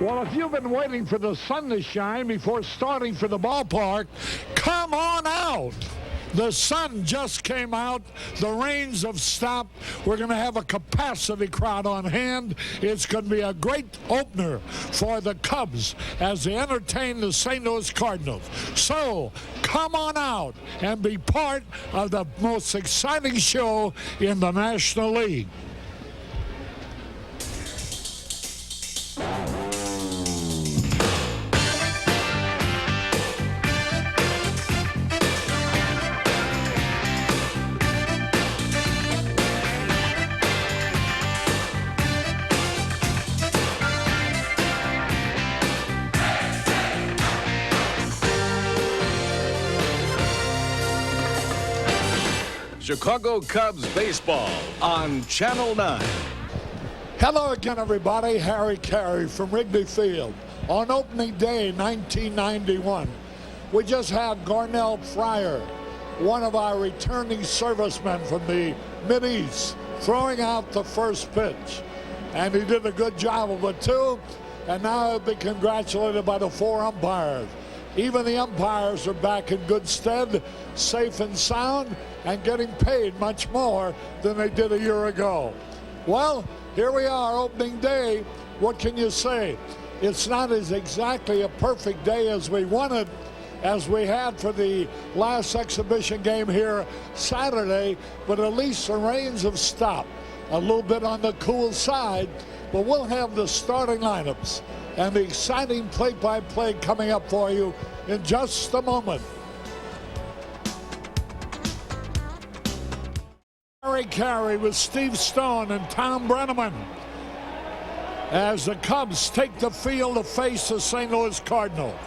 Well, if you've been waiting for the sun to shine before starting for the ballpark, come on out. The sun just came out. The rains have stopped. We're going to have a capacity crowd on hand. It's going to be a great opener for the Cubs as they entertain the St. Louis Cardinals. So come on out and be part of the most exciting show in the National League. Chicago Cubs baseball on Channel 9. Hello again, everybody. Harry Carey from Wrigley Field. On opening day, 1991, we just had Garnell Fryer, one of our returning servicemen from the Mideast, throwing out the first pitch. And he did a good job of it, too. And now he'll be congratulated by the 4 umpires. Even the umpires are back in good stead, safe and sound, and getting paid much more than they did a year ago. Well, here we are, opening day. What can you say? It's not as exactly a perfect day as we wanted, as we had for the last exhibition game here Saturday, but at least the rains have stopped. A little bit on the cool side, but we'll have the starting lineups and the exciting play-by-play coming up for you in just a moment. Harry Carey with Steve Stone and Tom Brenneman as the Cubs take the field to face the St. Louis Cardinals.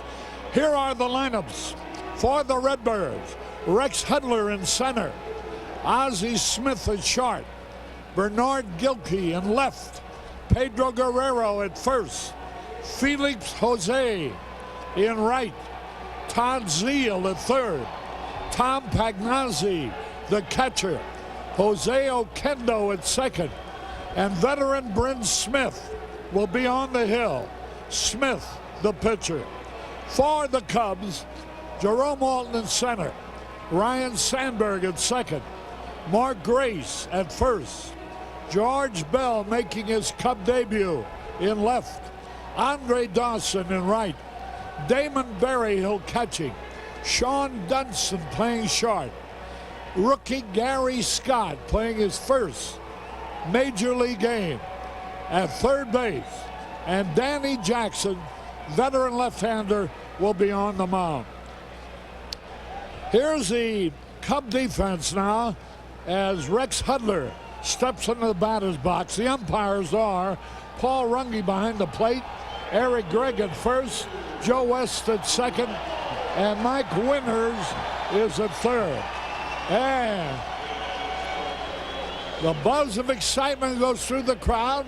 Here are the lineups for the Redbirds. Rex Hudler in center. Ozzie Smith at short. Bernard Gilkey in left. Pedro Guerrero at first. Felix Jose in right. Todd Zeile at third. Tom Pagnazzi, the catcher. Jose Oquendo at second. And veteran Bryn Smith will be on the hill. Smith, the pitcher. For the Cubs, Jerome Walton in center. Ryan Sandberg at second. Mark Grace at first. George Bell making his Cub debut in left. Andre Dawson in right. Damon Berryhill catching. Sean Dunston playing short. Rookie Gary Scott playing his first major league game at third base. And Danny Jackson, veteran left-hander, will be on the mound. Here's the Cub defense now as Rex Hudler steps into the batter's box. The umpires are Paul Runge behind the plate, Eric Gregg at first, Joe West at second, and Mike Winters is at third. And the buzz of excitement goes through the crowd.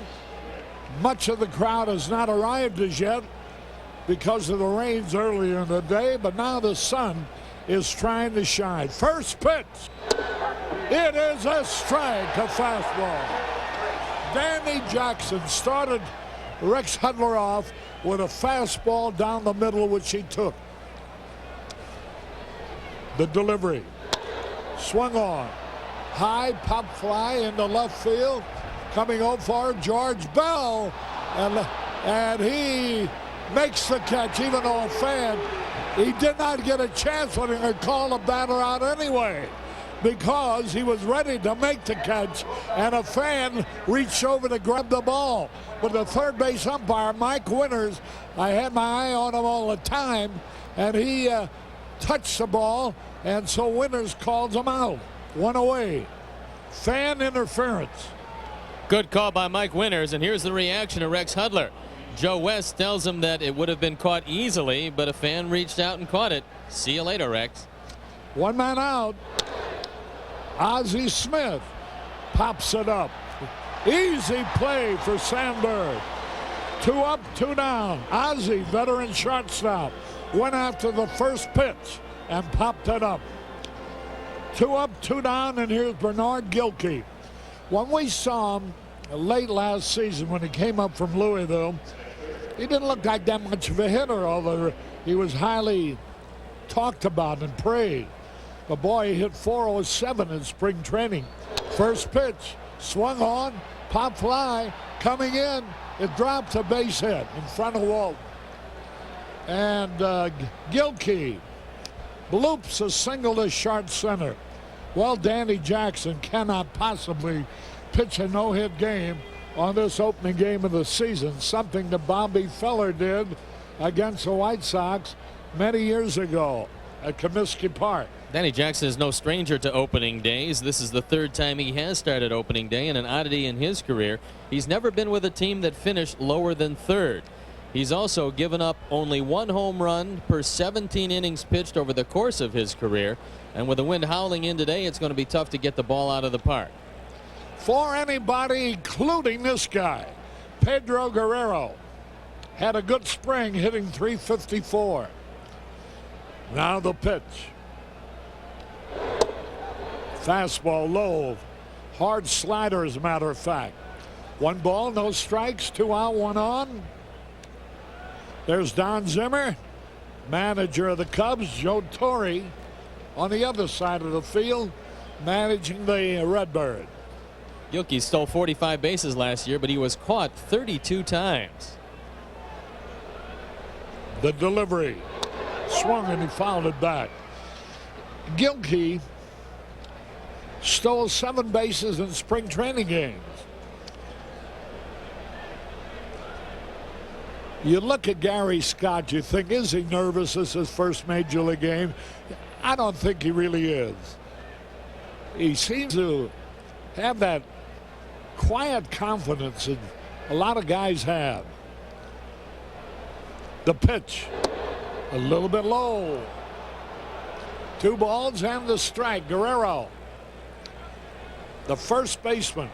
Much of the crowd has not arrived as yet because of the rains earlier in the day, but now the sun is trying to shine. First pitch. It is a strike, a fastball. Danny Jackson started Rex Hudler off with a fastball down the middle, which he took. The delivery. Swung on. High pop fly into left field. Coming over for George Bell. And he makes the catch, even though a fan, he did not get a chance when he could call the batter out anyway, because he was ready to make the catch, and a fan reached over to grab the ball. But the third base umpire, Mike Winters, I had my eye on him all the time, and he touched the ball, and so Winters calls him out. One away. Fan interference. Good call by Mike Winters, and here's the reaction of Rex Hudler. Joe West tells him that it would have been caught easily, but a fan reached out and caught it. See you later, Rex. One man out. Ozzie Smith pops it up. Easy play for Sandberg. 2 up, 2 down. Ozzie, veteran shortstop, went after the first pitch and popped it up. 2 up, 2 down, and here's Bernard Gilkey. When we saw him late last season when he came up from Louisville, He didn't look like that much of a hitter, although he was highly talked about and praised. But boy, he hit 407 in spring training. First pitch, swung on, pop fly, coming in. It dropped a base hit in front of Walton. And Gilkey bloops a single to short center. Well, Danny Jackson cannot possibly pitch a no-hit game on this opening game of the season, something that Bobby Feller did against the White Sox many years ago at Comiskey Park. Danny Jackson is no stranger to opening days. This is the third time he has started opening day, and an oddity in his career, he's never been with a team that finished lower than third. He's also given up only 1 home run per 17 innings pitched over the course of his career, and with the wind howling in today, it's going to be tough to get the ball out of the park. For anybody, including this guy, Pedro Guerrero had a good spring, hitting .354. Now the pitch. Fastball low. Hard slider, as a matter of fact. 1 ball, no strikes, 2 out, 1 on. There's Don Zimmer, manager of the Cubs. Joe Torre on the other side of the field, managing the Redbird. Gilkey stole 45 bases last year, but he was caught 32 times. The delivery. Swung and he fouled it back. Gilkey stole 7 bases in spring training games. You look at Gary Scott, you think, is he nervous? This is his first major league game. I don't think he really is. He seems to have that quiet confidence that a lot of guys have. The pitch, a little bit low. 2 balls and the strike. Guerrero, the first baseman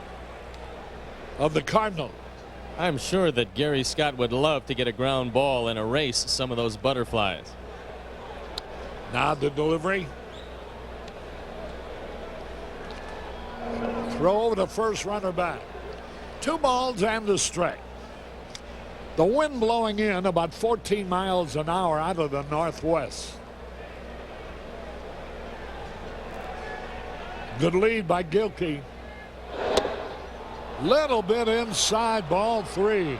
of the Cardinals. I'm sure that Gary Scott would love to get a ground ball and erase some of those butterflies. Now the delivery. Throw over the first runner back. 2 balls and the strike. The wind blowing in about 14 miles an hour out of the northwest. Good lead by Gilkey. Little bit inside, ball 3.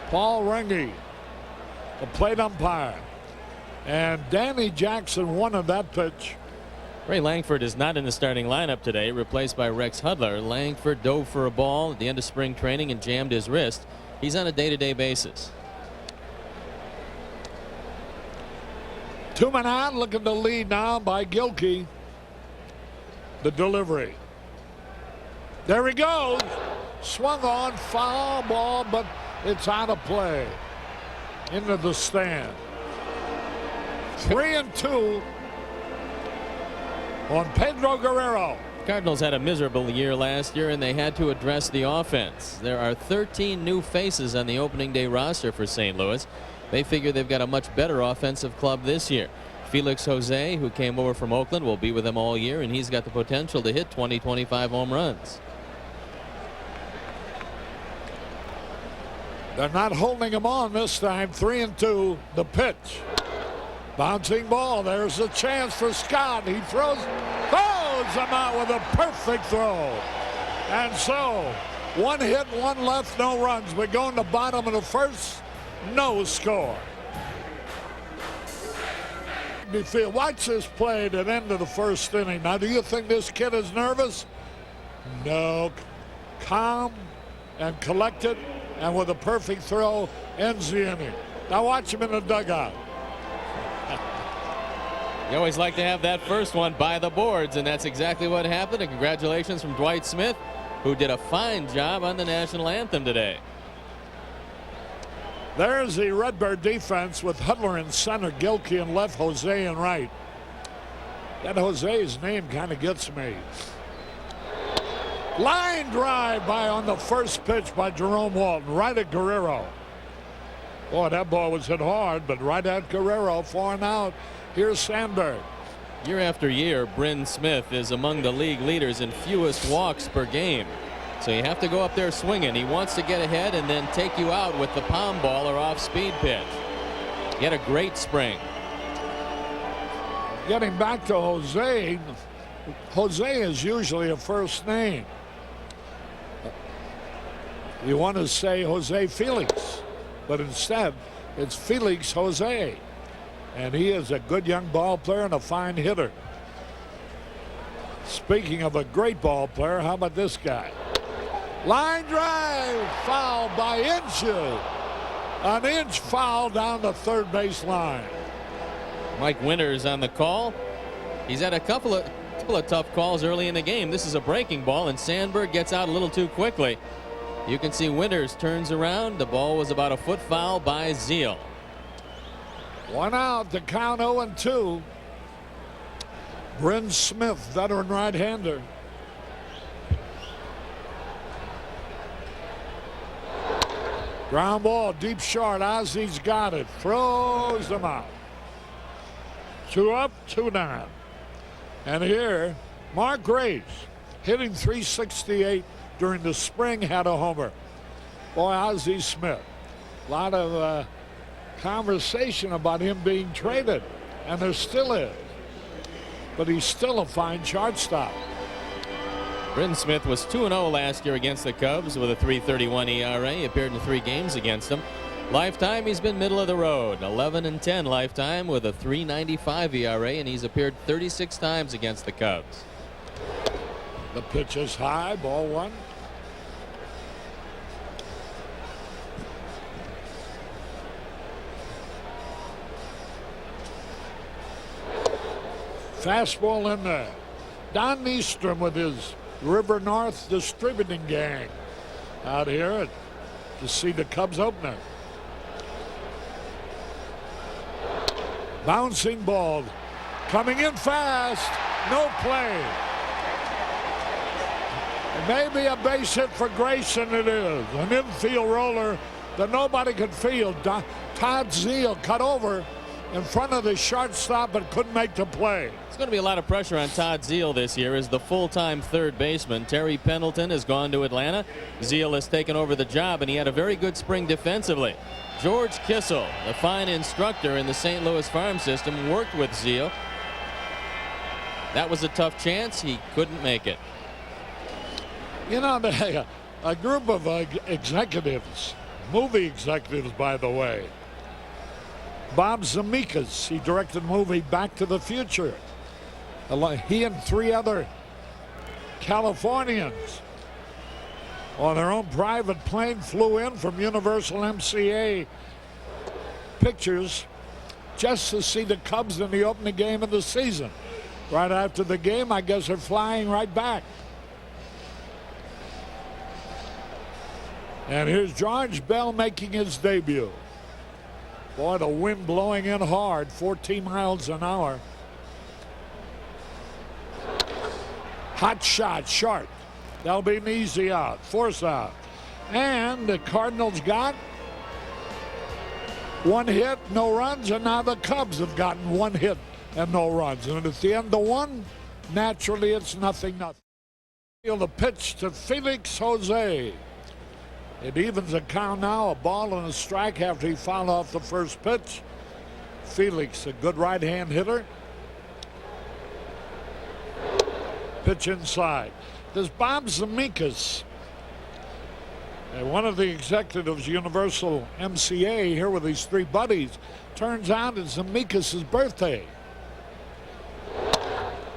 Paul Rengie, the plate umpire. And Danny Jackson wanted that pitch. Ray Langford is not in the starting lineup today, replaced by Rex Hudler. Langford dove for a ball at the end of spring training and jammed his wrist. He's on a day-to-day basis. 2 men out, looking to lead now by Gilkey. The delivery. There he goes. Swung on, foul ball, but it's out of play. Into the stand. 3-2 on Pedro Guerrero. Cardinals had a miserable year last year, and they had to address the offense. There are 13 new faces on the opening day roster for St. Louis. They figure they've got a much better offensive club this year. Felix Jose, who came over from Oakland, will be with them all year, and he's got the potential to hit 20-25 home runs. They're not holding him on this time. 3-2. The pitch. Bouncing ball. There's a chance for Scott. He throws him out with a perfect throw. And so, 1 hit, 1 left, no runs. We're going to bottom of the first. No score. Watch this play at the end of the first inning. Now, do you think this kid is nervous? No. Calm and collected, and with a perfect throw, ends the inning. Now watch him in the dugout. You always like to have that first one by the boards, and that's exactly what happened. And congratulations from Dwight Smith, who did a fine job on the national anthem today. There's the Redbird defense with Hudler in center, Gilkey in left, Jose in right. That Jose's name kind of gets me. Line drive on the first pitch by Jerome Walton, right at Guerrero. Boy, that ball was hit hard, but right at Guerrero, 4 and out. Here's Sandberg. Year after year, Bryn Smith is among the league leaders in fewest walks per game. So you have to go up there swinging. He wants to get ahead and then take you out with the palm ball or off speed pitch. He had a great spring. Getting back to Jose. Jose is usually a first name. You want to say Jose Felix, but instead it's Felix Jose. And he is a good young ball player and a fine hitter. Speaking of a great ball player, how about this guy? Line drive, foul by inches. An inch foul down the third base line. Mike Winters on the call. He's had a couple of tough calls early in the game. This is a breaking ball, and Sandberg gets out a little too quickly. You can see Winters turns around. The ball was about a foot foul by Zeal. 1 out, the count 0-2. Bryn Smith, veteran right-hander. Ground ball, deep short. Ozzy's got it. Throws them out. 2 up, 2 down. And here, Mark Graves, hitting .368 during the spring, had a homer. Boy, Ozzie Smith. A lot of conversation about him being traded, and there still is. But he's still a fine shortstop. Bryn Smith was 2-0 last year against the Cubs with a .331 ERA. He appeared in 3 games against them. Lifetime, he's been middle of the road. 11-10 lifetime with a .395 ERA, and he's appeared 36 times against the Cubs. The pitch is high, ball 1. Fastball in there. Don Nystrom with his River North distributing gang out here to see the Cubs opener. Bouncing ball coming in fast. No play. Maybe a base hit for Grayson. It is an infield roller that nobody could field. Todd Zeal cut over in front of the shortstop but couldn't make the play. There's going to be a lot of pressure on Todd Zeal this year as the full-time third baseman. Terry Pendleton has gone to Atlanta. Zeal has taken over the job, and he had a very good spring defensively. George Kissel, the fine instructor in the St. Louis farm system, worked with Zeal. That was a tough chance. He couldn't make it. You know, a group of executives, movie executives, by the way. Bob Zemeckis, he directed the movie Back to the Future. He and 3 other Californians on their own private plane flew in from Universal MCA Pictures just to see the Cubs in the opening game of the season. Right after the game, I guess they're flying right back. And here's George Bell making his debut. Boy, the wind blowing in hard, 14 miles an hour. Hot shot, short. That'll be an easy out, force out. And the Cardinals got 1 hit, no runs, and now the Cubs have gotten 1 hit and no runs. And at the end of 1, naturally it's 0-0. Feel the pitch to Felix Jose. It evens the count now, a ball and a strike after he fouled off the first pitch. Felix, a good right-hand hitter. Pitch inside. There's Bob Zemeckis, one of the executives, Universal MCA, here with these 3 buddies. Turns out it's Zemeckis' birthday.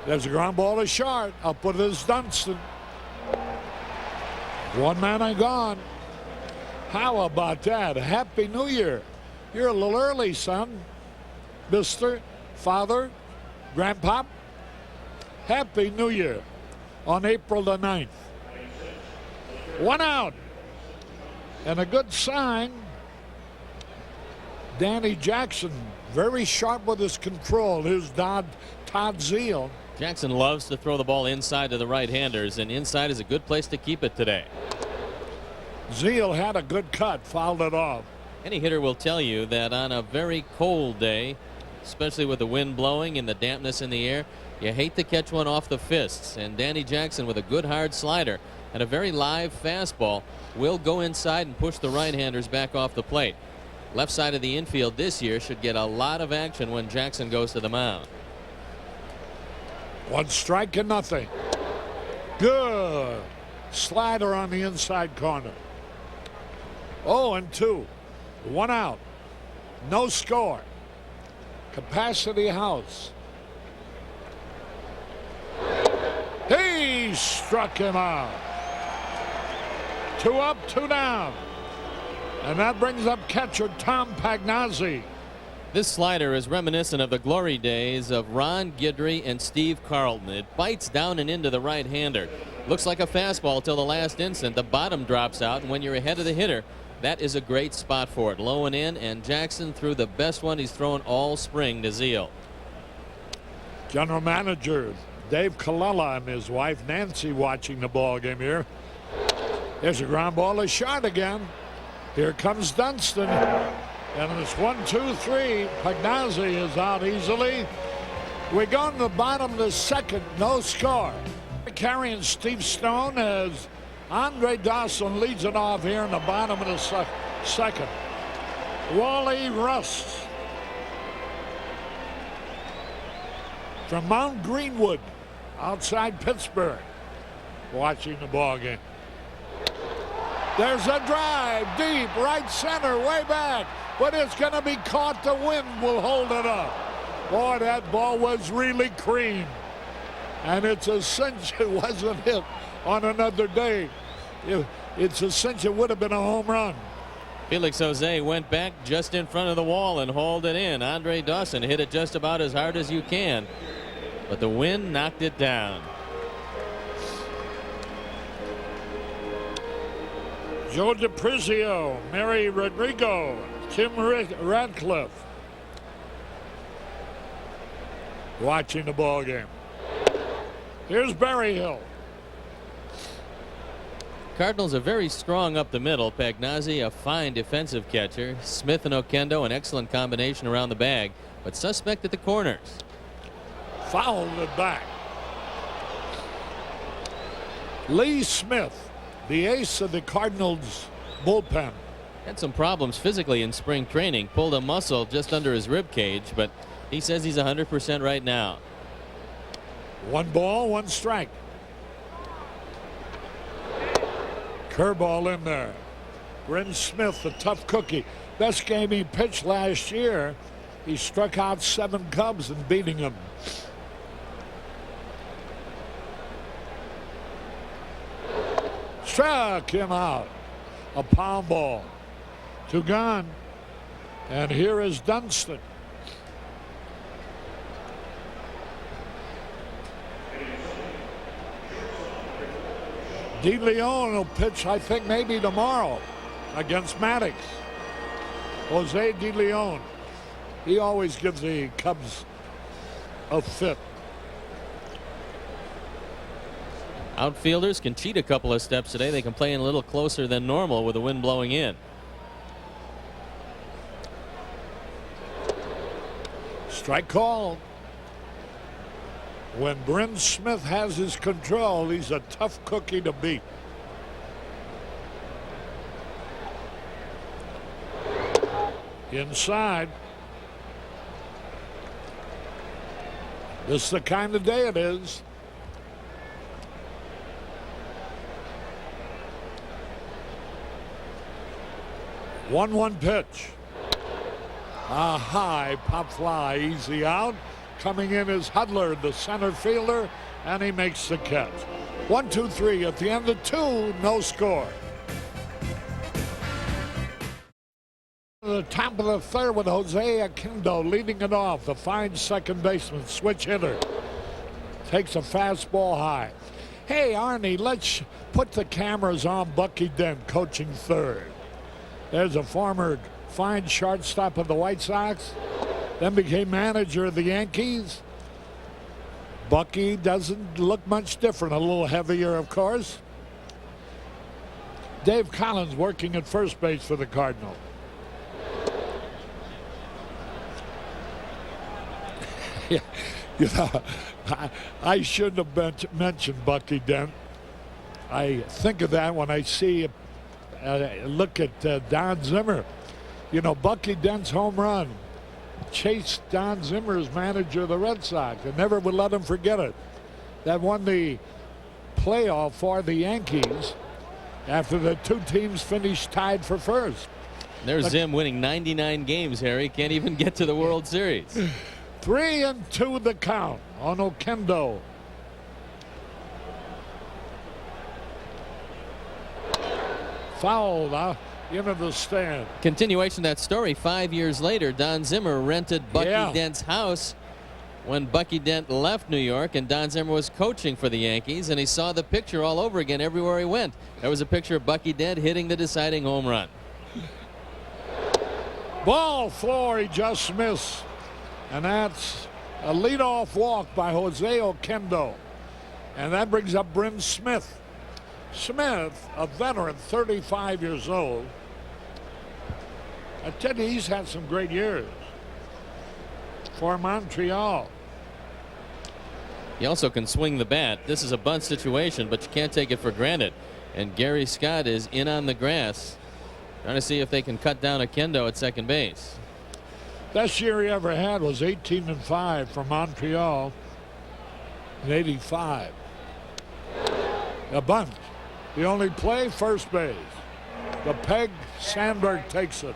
There's a ground ball to short. Up with his Dunston. 1 man and gone. How about that? Happy New Year. You're a little early, son. Mr. Father, Grandpop. Happy New Year on April the 9th. 1 out. And a good sign. Danny Jackson, very sharp with his control. Here's Todd Zeal. Jackson loves to throw the ball inside to the right-handers, and inside is a good place to keep it today. Zeal had a good cut, fouled it off. Any hitter will tell you that on a very cold day, especially with the wind blowing and the dampness in the air, you hate to catch one off the fists. And Danny Jackson, with a good hard slider, and a very live fastball will go inside and push the right-handers back off the plate. Left side of the infield this year should get a lot of action when Jackson goes to the mound. 1 strike and nothing. Good slider on the inside corner. 0-2. 1 out. No score. Capacity House. He struck him out. 2 up, 2 down. And that brings up catcher Tom Pagnazzi. This slider is reminiscent of the glory days of Ron Guidry and Steve Carlton. It bites down and into the right-hander. Looks like a fastball till the last instant. The bottom drops out, and when you're ahead of the hitter, that is a great spot for it. Low and in, and Jackson threw the best one he's thrown all spring to Zeal. General Manager Dave Colella and his wife Nancy watching the ball game here. There's a ground ball, a shot again. Here comes Dunston. And it's 1-2-3. Pagnazzi is out easily. We go to the bottom of the second, no score. Carrying Steve Stone as Andre Dawson leads it off here in the bottom of the second. Wally Rust from Mount Greenwood outside Pittsburgh watching the ball game. There's a drive deep right center way back, but it's going to be caught. The wind will hold it up. Boy, that ball was really cream, and it's a cinch it wasn't hit on another day. It's a cinch it would have been a home run. Felix Jose went back just in front of the wall and hauled it in. Andre Dawson hit it just about as hard as you can, but the wind knocked it down. Joe DiPrizio, Mary Rodrigo, Tim Radcliffe watching the ball game. Here's Berryhill. Cardinals are very strong up the middle. Pagnazzi, a fine defensive catcher. Smith and Oquendo, an excellent combination around the bag, but suspect at the corners. Fouled it back. Lee Smith, the ace of the Cardinals bullpen. Had some problems physically in spring training. Pulled a muscle just under his rib cage, but he says he's 100% right now. 1 ball, 1 strike. Curveball in there. Bryn Smith, the tough cookie. Best game he pitched last year. He struck out 7 Cubs in beating them. Struck him out. A pound ball. 2 gone. And here is Dunston. DeLeon will pitch, I think, maybe tomorrow against Maddox. Jose DeLeon. He always gives the Cubs a fit. Outfielders can cheat a couple of steps today. They can play in a little closer than normal with the wind blowing in. Strike call. When Bryn Smith has his control, he's a tough cookie to beat. Inside. This is the kind of day it is. One pitch. A high pop fly, easy out. Coming in is Hudler, the center fielder, and he makes the catch. 1-2-3 at the end of 2, no score. The top of the third with Jose Oquendo leading it off. The fine second baseman, switch hitter. Takes a fastball high. Hey, Arnie, let's put the cameras on Bucky Dent coaching third. There's a former fine shortstop of the White Sox, then became manager of the Yankees. Bucky doesn't look much different, a little heavier, of course. Dave Collins working at first base for the Cardinals. You know, I shouldn't have mentioned Bucky Dent. I think of that when I see, look at Don Zimmer. You know, Bucky Dent's home run chased Don Zimmer as manager of the Red Sox and never would let him forget it. That won the playoff for the Yankees after the two teams finished tied for first. There's Zim winning 99 games, Harry. Can't even get to the World Series. 3-2 the count on Oquendo. Fouled into the stand. Continuation of that story. 5 years later, Don Zimmer rented Bucky Dent's house when Bucky Dent left New York, and Don Zimmer was coaching for the Yankees, and he saw the picture all over again everywhere he went. There was a picture of Bucky Dent hitting the deciding home run. Ball four, he just missed. And that's a leadoff walk by Jose Oquendo. And that brings up Bryn Smith. Smith, a veteran, 35 years old. I tell you, he's had some great years for Montreal. He also can swing the bat. This is a bunt situation, but you can't take it for granted. And Gary Scott is in on the grass, trying to see if they can cut down Oquendo at second base. Best year he ever had was 18-5 for Montreal in '85. A bunt. The only play, first base. The peg, Sandberg takes it.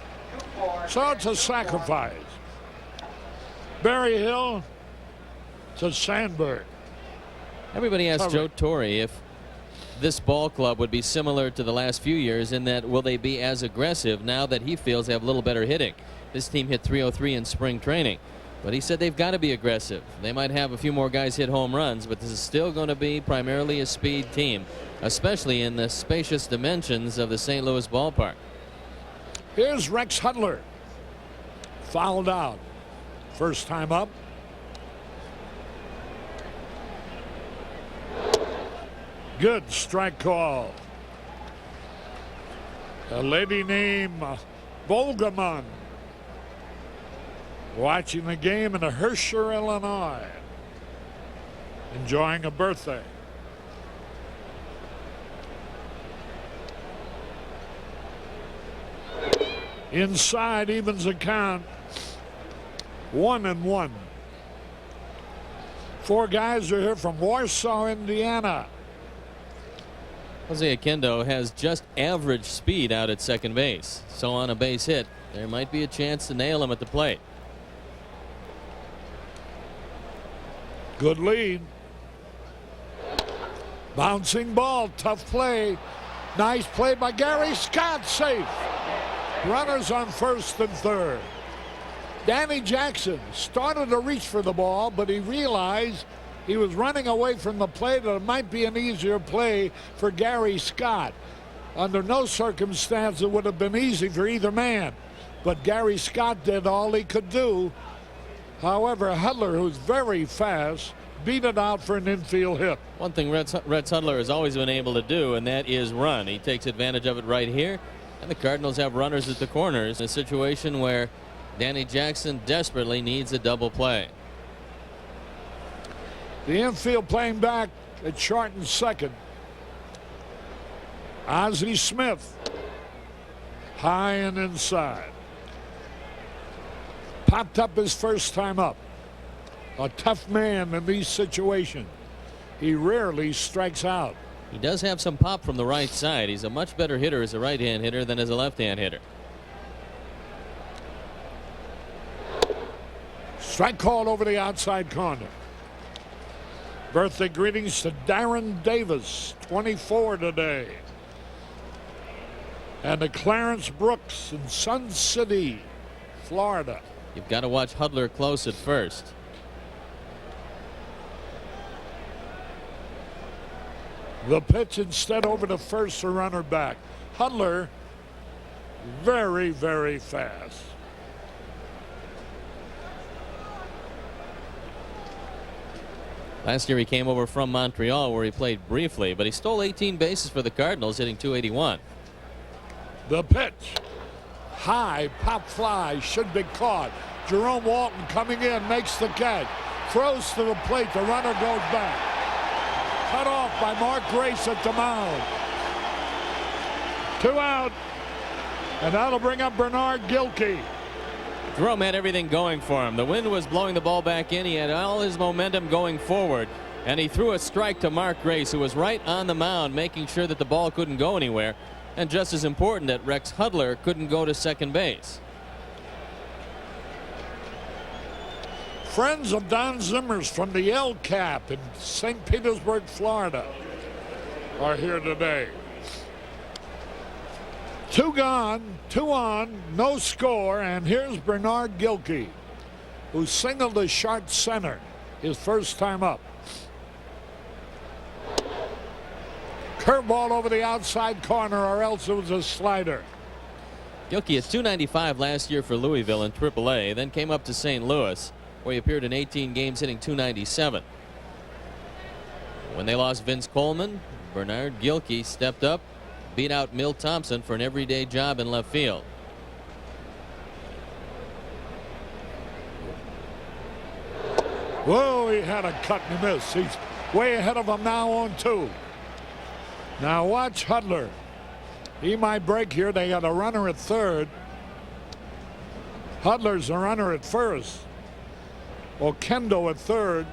So it's a sacrifice. Barry Hill to Sandberg. Everybody asked Joe Torre if this ball club would be similar to the last few years in that will they be as aggressive now that he feels they have a little better hitting. This team hit .303 in spring training, but he said they've got to be aggressive. They might have a few more guys hit home runs, but this is still going to be primarily a speed team, especially in the spacious dimensions of the St. Louis ballpark. Here's Rex Hudler. Fouled out. First time up. Good strike call. A lady named Volgamon watching the game in Herscher, Illinois, enjoying a birthday. Inside evens the count. 1-1. Four guys are here from Warsaw, Indiana. Jose Oquendo has just average speed out at second base, so on a base hit there might be a chance to nail him at the plate. Good lead. Bouncing ball, tough play. Nice play by Gary Scott, safe. Runners on first and third. Danny Jackson started to reach for the ball, but he realized he was running away from the plate, and it might be an easier play for Gary Scott. Under no circumstance it would have been easy for either man, but Gary Scott did all he could do. However, Hudler, who's very fast, beat it out for an infield hit. One thing Rex Hudler has always been able to do, and that is run. He takes advantage of it right here, and the Cardinals have runners at the corners in a situation where Danny Jackson desperately needs a double play. The infield playing back at short and second. Ozzie Smith, high and inside. Popped up his first time up. A tough man in these situations. He rarely strikes out. He does have some pop from the right side. He's a much better hitter as a right-hand hitter than as a left-hand hitter. Strike called over the outside corner. Birthday greetings to Darren Davis, 24 today. And to Clarence Brooks in Sun City, Florida. You've got to watch Hudler close at first. The pitch instead over to first, the runner back. Hudler, very, very fast. Last year he came over from Montreal where he played briefly, but he stole 18 bases for the Cardinals, hitting .281. The pitch. High, pop fly, should be caught. Jerome Walton coming in, makes the catch. Throws to the plate, the runner goes back. cut off by Mark Grace at the mound. 2 out, and that'll bring up Bernard Gilkey. Jerome had everything going for him. The wind was blowing the ball back in. He had all his momentum going forward, and he threw a strike to Mark Grace, who was right on the mound, making sure that the ball couldn't go anywhere, and just as important, that Rex Hudler couldn't go to second base. Friends of Don Zimmer's from the El Cap in St. Petersburg, Florida, are here today. 2 gone, 2 on, no score, and here's Bernard Gilkey, who singled to short center his first time up. Curveball over the outside corner, or else it was a slider. Gilkey is .295 last year for Louisville in AAA, then came up to St. Louis, where he appeared in 18 games, hitting .297. When they lost Vince Coleman, Bernard Gilkey stepped up, beat out Milt Thompson for an everyday job in left field. Whoa, he had a cut and a miss. He's way ahead of him now on 2. Now watch Hudler. He might break here. They got a runner at third. Hudler's a runner at first. Okendo at third.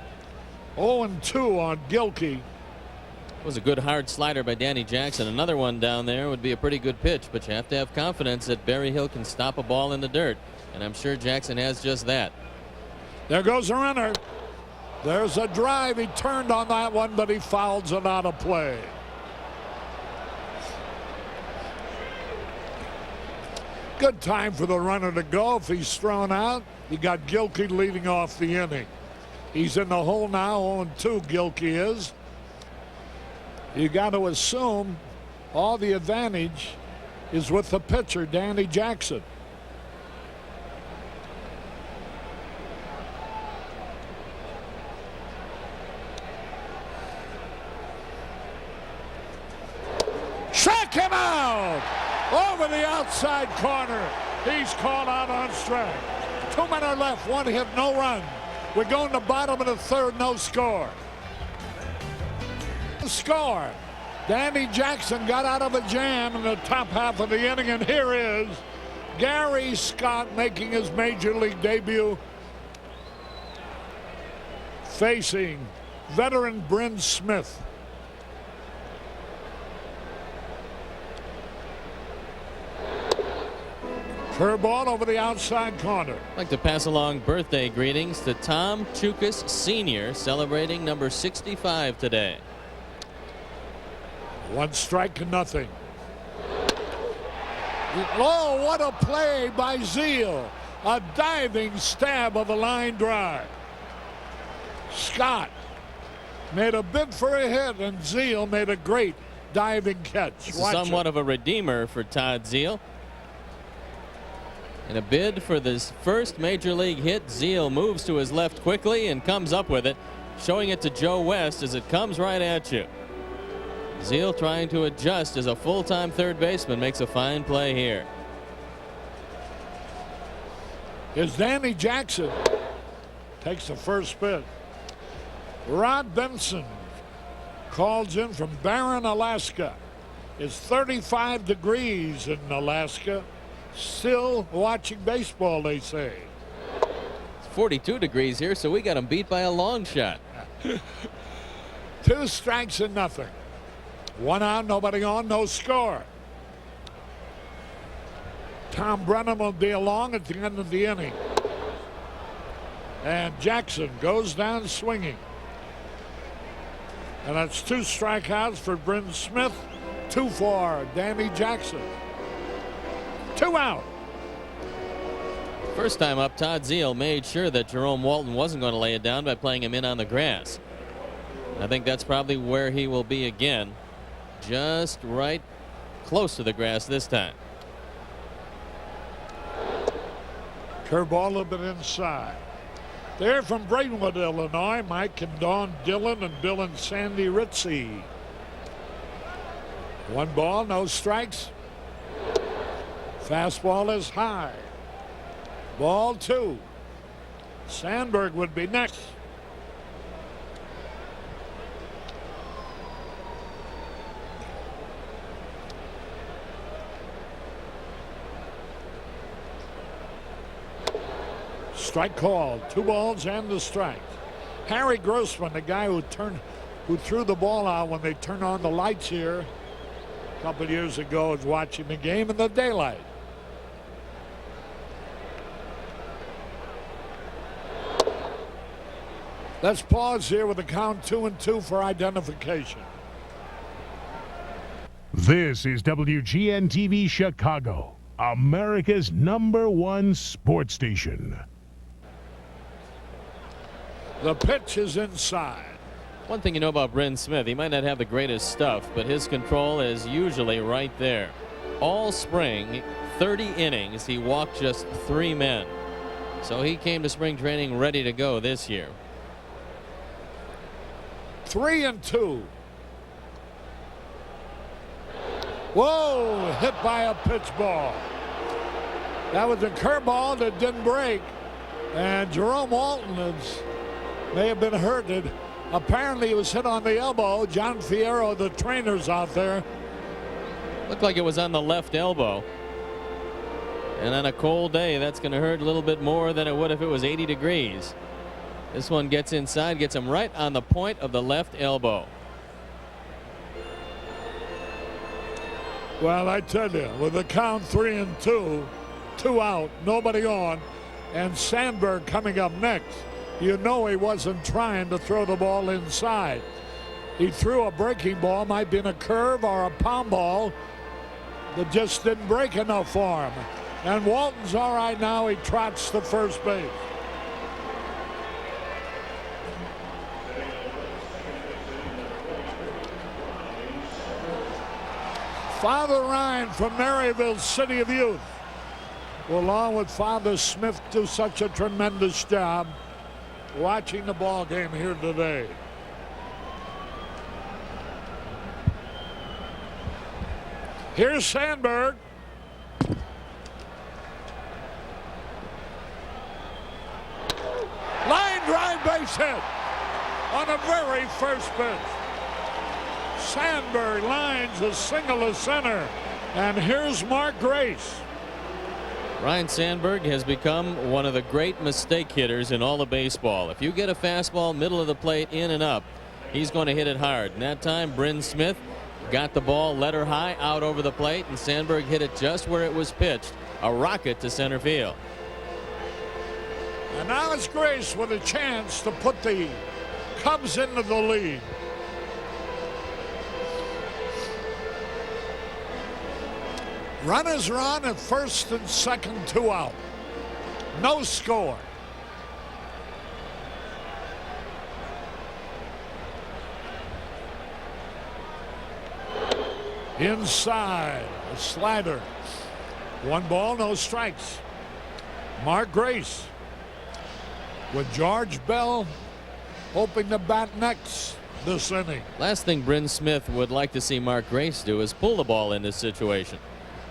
0-2 on Gilkey. It was a good hard slider by Danny Jackson. Another one down there would be a pretty good pitch, but you have to have confidence that Barry Hill can stop a ball in the dirt, and I'm sure Jackson has just that. There goes a runner. There's a drive. He turned on that one, but he fouls it out of play. Good time for the runner to go. If he's thrown out, you got Gilkey leading off the inning. He's in the hole now. 0-2 Gilkey is. You got to assume all the advantage is with the pitcher, Danny Jackson. Check him out! Over the outside corner. He's called out on strike. 2 men are left, 1 hit, no run. We're going to bottom of the third, no score. Score. Danny Jackson got out of a jam in the top half of the inning, and here is Gary Scott making his major league debut, facing veteran Bryn Smith. Curveball over the outside corner. I'd like to pass along birthday greetings to Tom Chukas Sr., celebrating number 65 today. 1 strike to nothing. Oh, what a play by Zeal. A diving stab of a line drive. Scott made a bid for a hit, and Zeal made a great diving catch. This is somewhat of a redeemer for Todd Zeal. In a bid for this first major league hit, Zeal moves to his left quickly and comes up with it, showing it to Joe West as it comes right at you. Zeal trying to adjust as a full-time third baseman makes a fine play here. Here's Danny Jackson. Takes the first pitch. Rod Benson calls in from Barron, Alaska. It's 35 degrees in Alaska. Still watching baseball, they say. It's 42 degrees here, so we got him beat by a long shot. 2 strikes and nothing. 1 out, nobody on, no score. Tom Brennan will be along at the end of the inning. And Jackson goes down swinging. And that's 2 strikeouts for Bryn Smith, 2 for Danny Jackson. 2 out. First time up, Todd Zeal made sure that Jerome Walton wasn't going to lay it down by playing him in on the grass. I think that's probably where he will be again. Just right close to the grass this time. Curveball a little bit inside. They're from Bradenwood, Illinois. Mike and Don Dillon and Bill and Sandy Ritzie. 1 ball, no strikes. Fastball is high. Ball 2. Sandberg would be next. Strike called. 2 balls and the strike. Harry Grossman, the guy who threw the ball out when they turned on the lights here a couple years ago, was watching the game in the daylight. Let's pause here with the count 2-2 for identification. This is WGN-TV Chicago, America's #1 sports station. The pitch is inside. One thing you know about Bryn Smith, he might not have the greatest stuff, but his control is usually right there. All spring, 30 innings, he walked just 3 men. So he came to spring training ready to go this year. 3-2. Whoa, hit by a pitch ball. That was a curveball that didn't break. And Jerome Walton may have been hurted. Apparently he was hit on the elbow. John Fierro, the trainer's out there. Looked like it was on the left elbow. And on a cold day, that's going to hurt a little bit more than it would if it was 80 degrees. This one gets inside, gets him right on the point of the left elbow. Well, I tell you, with the count 3-2, 2 out, nobody on, and Sandberg coming up next, you know he wasn't trying to throw the ball inside. He threw a breaking ball, might be in a curve or a pound ball, that just didn't break enough for him. And Walton's all right now. He trots to first base. Father Ryan from Maryville, City of Youth, will, along with Father Smith, do such a tremendous job watching the ball game here today. Here's Sandberg. Line drive, base hit on the very first pitch. Sandberg lines a single to center, and here's Mark Grace. Ryne Sandberg has become one of the great mistake hitters in all of baseball. If you get a fastball middle of the plate in and up, he's going to hit it hard. And that time, Bryn Smith got the ball, let her high out over the plate, and Sandberg hit it just where it was pitched, a rocket to center field. And now it's Grace with a chance to put the Cubs into the lead. Runners are on at first and second, 2 out. No score. Inside, a slider. 1 ball, no strikes. Mark Grace with George Bell hoping to bat next this inning. Last thing Bryn Smith would like to see Mark Grace do is pull the ball in this situation.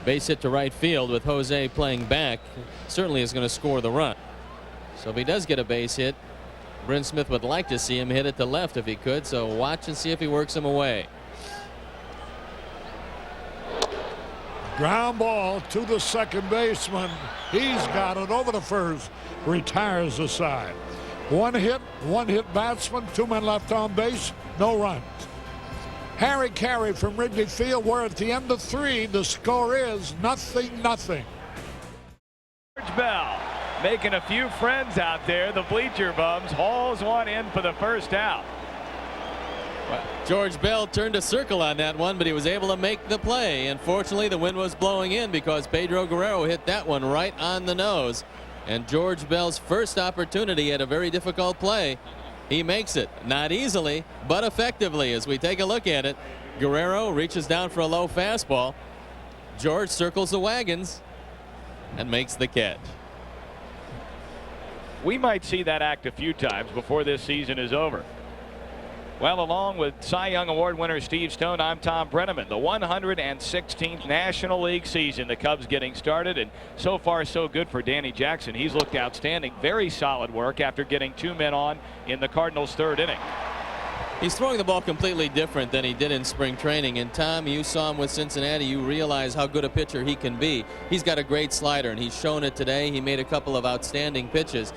Base hit to right field with Jose playing back certainly is going to score the run. So if he does get a base hit, Bryn Smith would like to see him hit it to left if he could. So watch and see if he works him away. Ground ball to the second baseman. He's got it over the first. Retires the side. One hit batsman, 2 men left on base, no runs. Harry Carey from Wrigley Field. We're at the end of 3. The score is 0-0. George Bell making a few friends out there. The bleacher bums hauls one in for the first out. Well, George Bell turned a circle on that one, but he was able to make the play. Unfortunately, the wind was blowing in because Pedro Guerrero hit that one right on the nose. And George Bell's first opportunity at a very difficult play, he makes it. Not easily, but effectively. As we take a look at it, Guerrero reaches down for a low fastball. George circles the wagons and makes the catch. We might see that act a few times before this season is over. Well, along with Cy Young Award winner Steve Stone, I'm Tom Brenneman. The 116th National League season, the Cubs getting started, and so far so good for Danny Jackson. He's looked outstanding. Very solid work after getting 2 men on in the Cardinals' 3rd inning. He's throwing the ball completely different than he did in spring training. And Tom, you saw him with Cincinnati. You realize how good a pitcher he can be. He's got a great slider, and he's shown it today. He made a couple of outstanding pitches.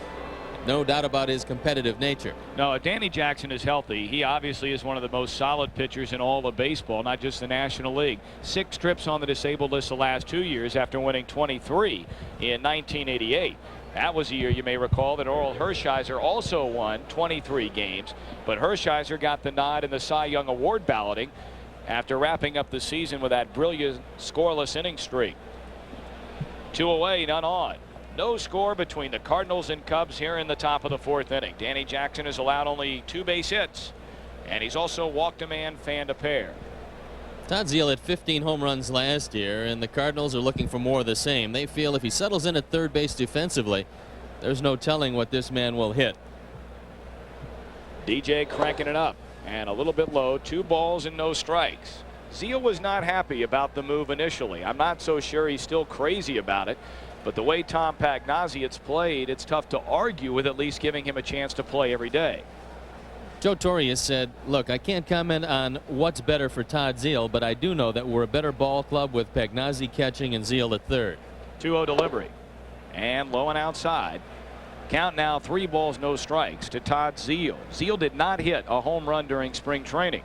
No doubt about his competitive nature. No, if Danny Jackson is healthy, he obviously is one of the most solid pitchers in all of baseball, not just the National League. 6 trips on the disabled list the last 2 years after winning 23 in 1988. That was a year, you may recall, that Orel Hershiser also won 23 games. But Hershiser got the nod in the Cy Young Award balloting after wrapping up the season with that brilliant scoreless inning streak. 2 away, none on. No score between the Cardinals and Cubs here in the top of the 4th inning. Danny Jackson has allowed only 2 base hits, and he's also walked a man, fanned a pair. Todd Zeile had 15 home runs last year, and the Cardinals are looking for more of the same. They feel if he settles in at third base defensively, there's no telling what this man will hit. DJ cranking it up, and a little bit low. 2 balls and no strikes. Zeile was not happy about the move initially. I'm not so sure he's still crazy about it, but the way Tom Pagnazzi's played, it's tough to argue with at least giving him a chance to play every day. Joe Torre has said, look, I can't comment on what's better for Todd Zeile, but I do know that we're a better ball club with Pagnazzi catching and Zeile at third. 2-0 delivery, and low and outside. Count now 3 balls, no strikes to Todd Zeile. Zeile did not hit a home run during spring training.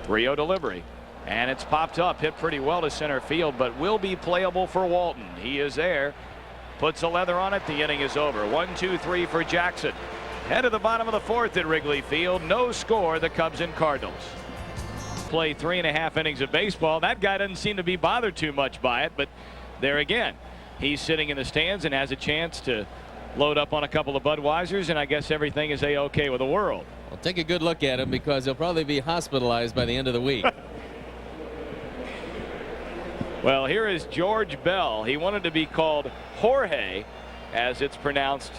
.30 delivery, and it's popped up, hit pretty well to center field, but will be playable for Walton. He is there, puts a leather on it. The inning is over. 1-2-3 for Jackson. Head of the bottom of the 4th at Wrigley Field. No score, the Cubs and Cardinals. Play 3.5 innings of baseball. That guy doesn't seem to be bothered too much by it, but there again, he's sitting in the stands and has a chance to load up on a couple of Budweisers, and I guess everything is a-okay with the world. Well, take a good look at him because he'll probably be hospitalized by the end of the week. Well, here is George Bell. He wanted to be called Jorge, as it's pronounced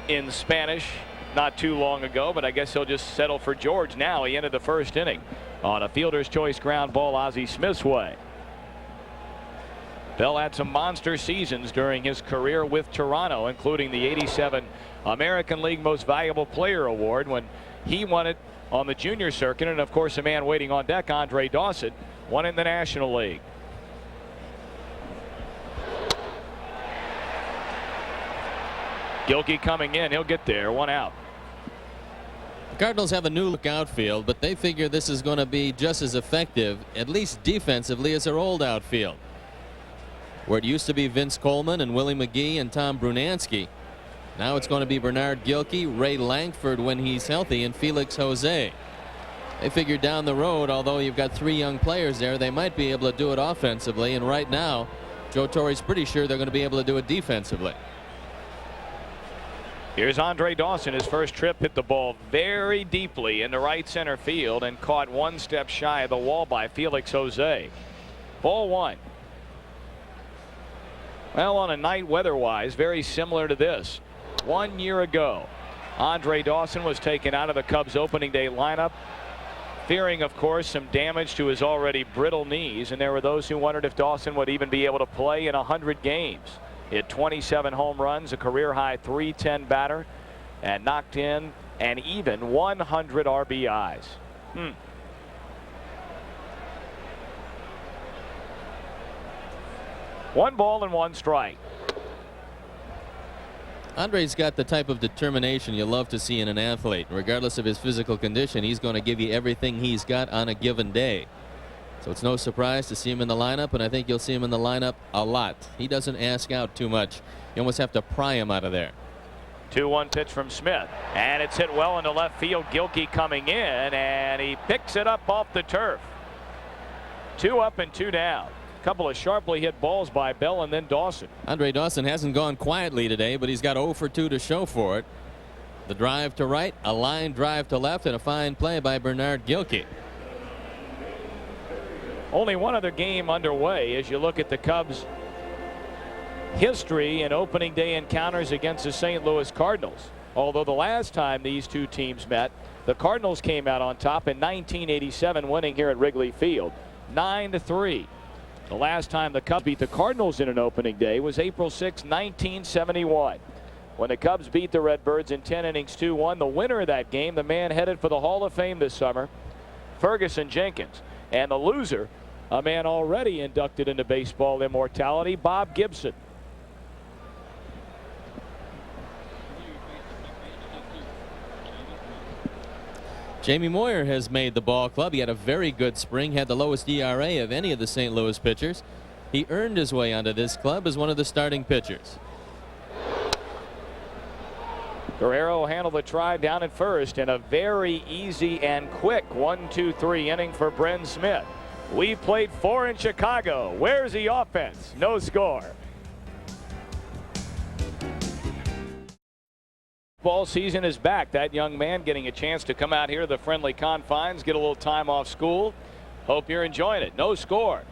in Spanish not too long ago, but I guess he'll just settle for George now. He ended the 1st inning on a fielder's choice ground ball Ozzie Smith's way. Bell had some monster seasons during his career with Toronto, including the '87 American League Most Valuable Player Award when he won it on the junior circuit, and of course a man waiting on deck, Andre Dawson, won in the National League. Gilkey coming in, he'll get there, 1 out. The Cardinals have a new look outfield, but they figure this is going to be just as effective, at least defensively, as their old outfield, where it used to be Vince Coleman and Willie McGee and Tom Brunansky. Now it's going to be Bernard Gilkey, Ray Lankford when he's healthy, and Felix Jose. They figure down the road, although you've got 3 young players there, they might be able to do it offensively, and right now Joe Torre's pretty sure they're going to be able to do it defensively. Here's Andre Dawson. His first trip hit the ball very deeply into right center field and caught 1 step shy of the wall by Felix Jose. Ball 1. Well, on a night weather-wise, very similar to this. 1 year ago, Andre Dawson was taken out of the Cubs opening day lineup, fearing, of course, some damage to his already brittle knees, and there were those who wondered if Dawson would even be able to play in 100 games. Hit 27 home runs, a career-high .310 batter, and knocked in an even 100 RBIs. 1 ball and 1 strike. Andre's got the type of determination you love to see in an athlete. Regardless of his physical condition, he's going to give you everything he's got on a given day. So it's no surprise to see him in the lineup, and I think you'll see him in the lineup a lot. He doesn't ask out too much. You almost have to pry him out of there. 2-1 pitch from Smith, and it's hit well into left field. Gilkey coming in, and he picks it up off the turf. 2 up and 2 down. A couple of sharply hit balls by Bell and then Dawson. Andre Dawson hasn't gone quietly today, but he's got 0 for 2 to show for it. The drive to right, a line drive to left, and a fine play by Bernard Gilkey. Only one other game underway as you look at the Cubs' history in opening day encounters against the St. Louis Cardinals. Although the last time these 2 teams met, the Cardinals came out on top in 1987, winning here at Wrigley Field 9-3. The last time the Cubs beat the Cardinals in an opening day was April 6, 1971. When the Cubs beat the Redbirds in 10 innings 2-1. The winner of that game, the man headed for the Hall of Fame this summer, Ferguson Jenkins. And the loser, a man already inducted into baseball immortality, Bob Gibson. Jamie Moyer has made the ball club. He had a very good spring, had the lowest ERA of any of the St. Louis pitchers. He earned his way onto this club as one of the starting pitchers. Guerrero handled the try down at first, and a very easy and quick 1-2-3 inning for Bren Smith. We've played 4 in Chicago. Where's the offense? No score. Ball season is back. That young man getting a chance to come out here to the friendly confines, get a little time off school. Hope you're enjoying it. No score.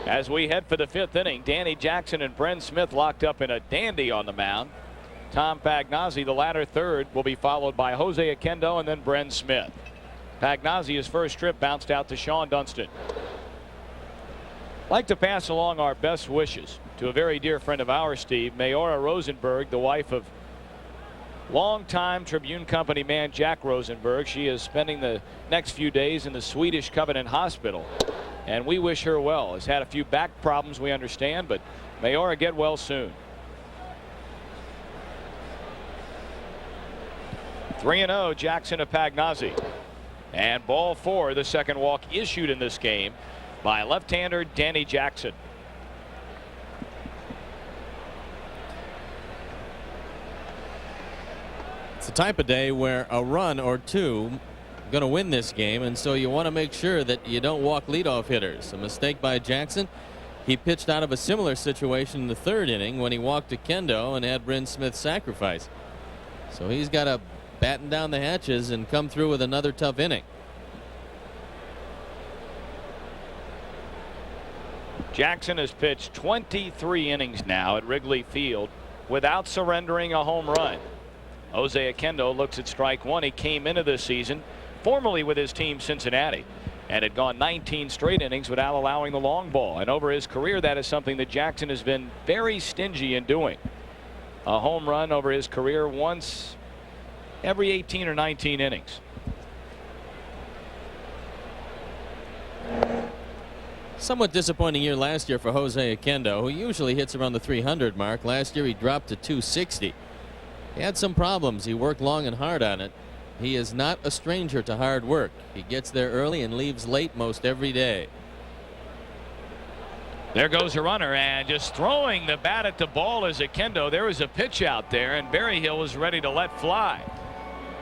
As we head for the 5th inning, Danny Jackson and Bren Smith locked up in a dandy on the mound. Tom Pagnazzi, the latter third, will be followed by Jose Oquendo and then Bren Smith. Pagnazzi, his first trip, bounced out to Sean Dunston. I'd like to pass along our best wishes to a very dear friend of ours, Steve, Mayora Rosenberg, the wife of longtime Tribune Company man Jack Rosenberg. She is spending the next few days in the Swedish Covenant Hospital, and we wish her well. Has had a few back problems, we understand, but Mayora, get well soon. 3-0, Jackson to Pagnazzi. And ball 4, the second walk issued in this game by left-hander Danny Jackson. It's the type of day where a run or two going to win this game, and so you want to make sure that you don't walk leadoff hitters. A mistake by Jackson. He pitched out of a similar situation in the 3rd inning when he walked to Oquendo and had Bren Smith sacrifice. So he's got to batten down the hatches and come through with another tough inning. Jackson has pitched 23 innings now at Wrigley Field without surrendering a home run. Jose Oquendo looks at strike 1. He came into this season formerly with his team Cincinnati and had gone 19 straight innings without allowing the long ball. And over his career, that is something that Jackson has been very stingy in doing. A home run over his career once every 18 or 19 innings. Somewhat disappointing year last year for Jose Oquendo, who usually hits around the 300 mark. Last year he dropped to 260. He had some problems. He worked long and hard on it. He is not a stranger to hard work. He gets there early and leaves late most every day. There goes a runner, and just throwing the bat at the ball is Oquendo. There was a pitch out there, and Berryhill was ready to let fly.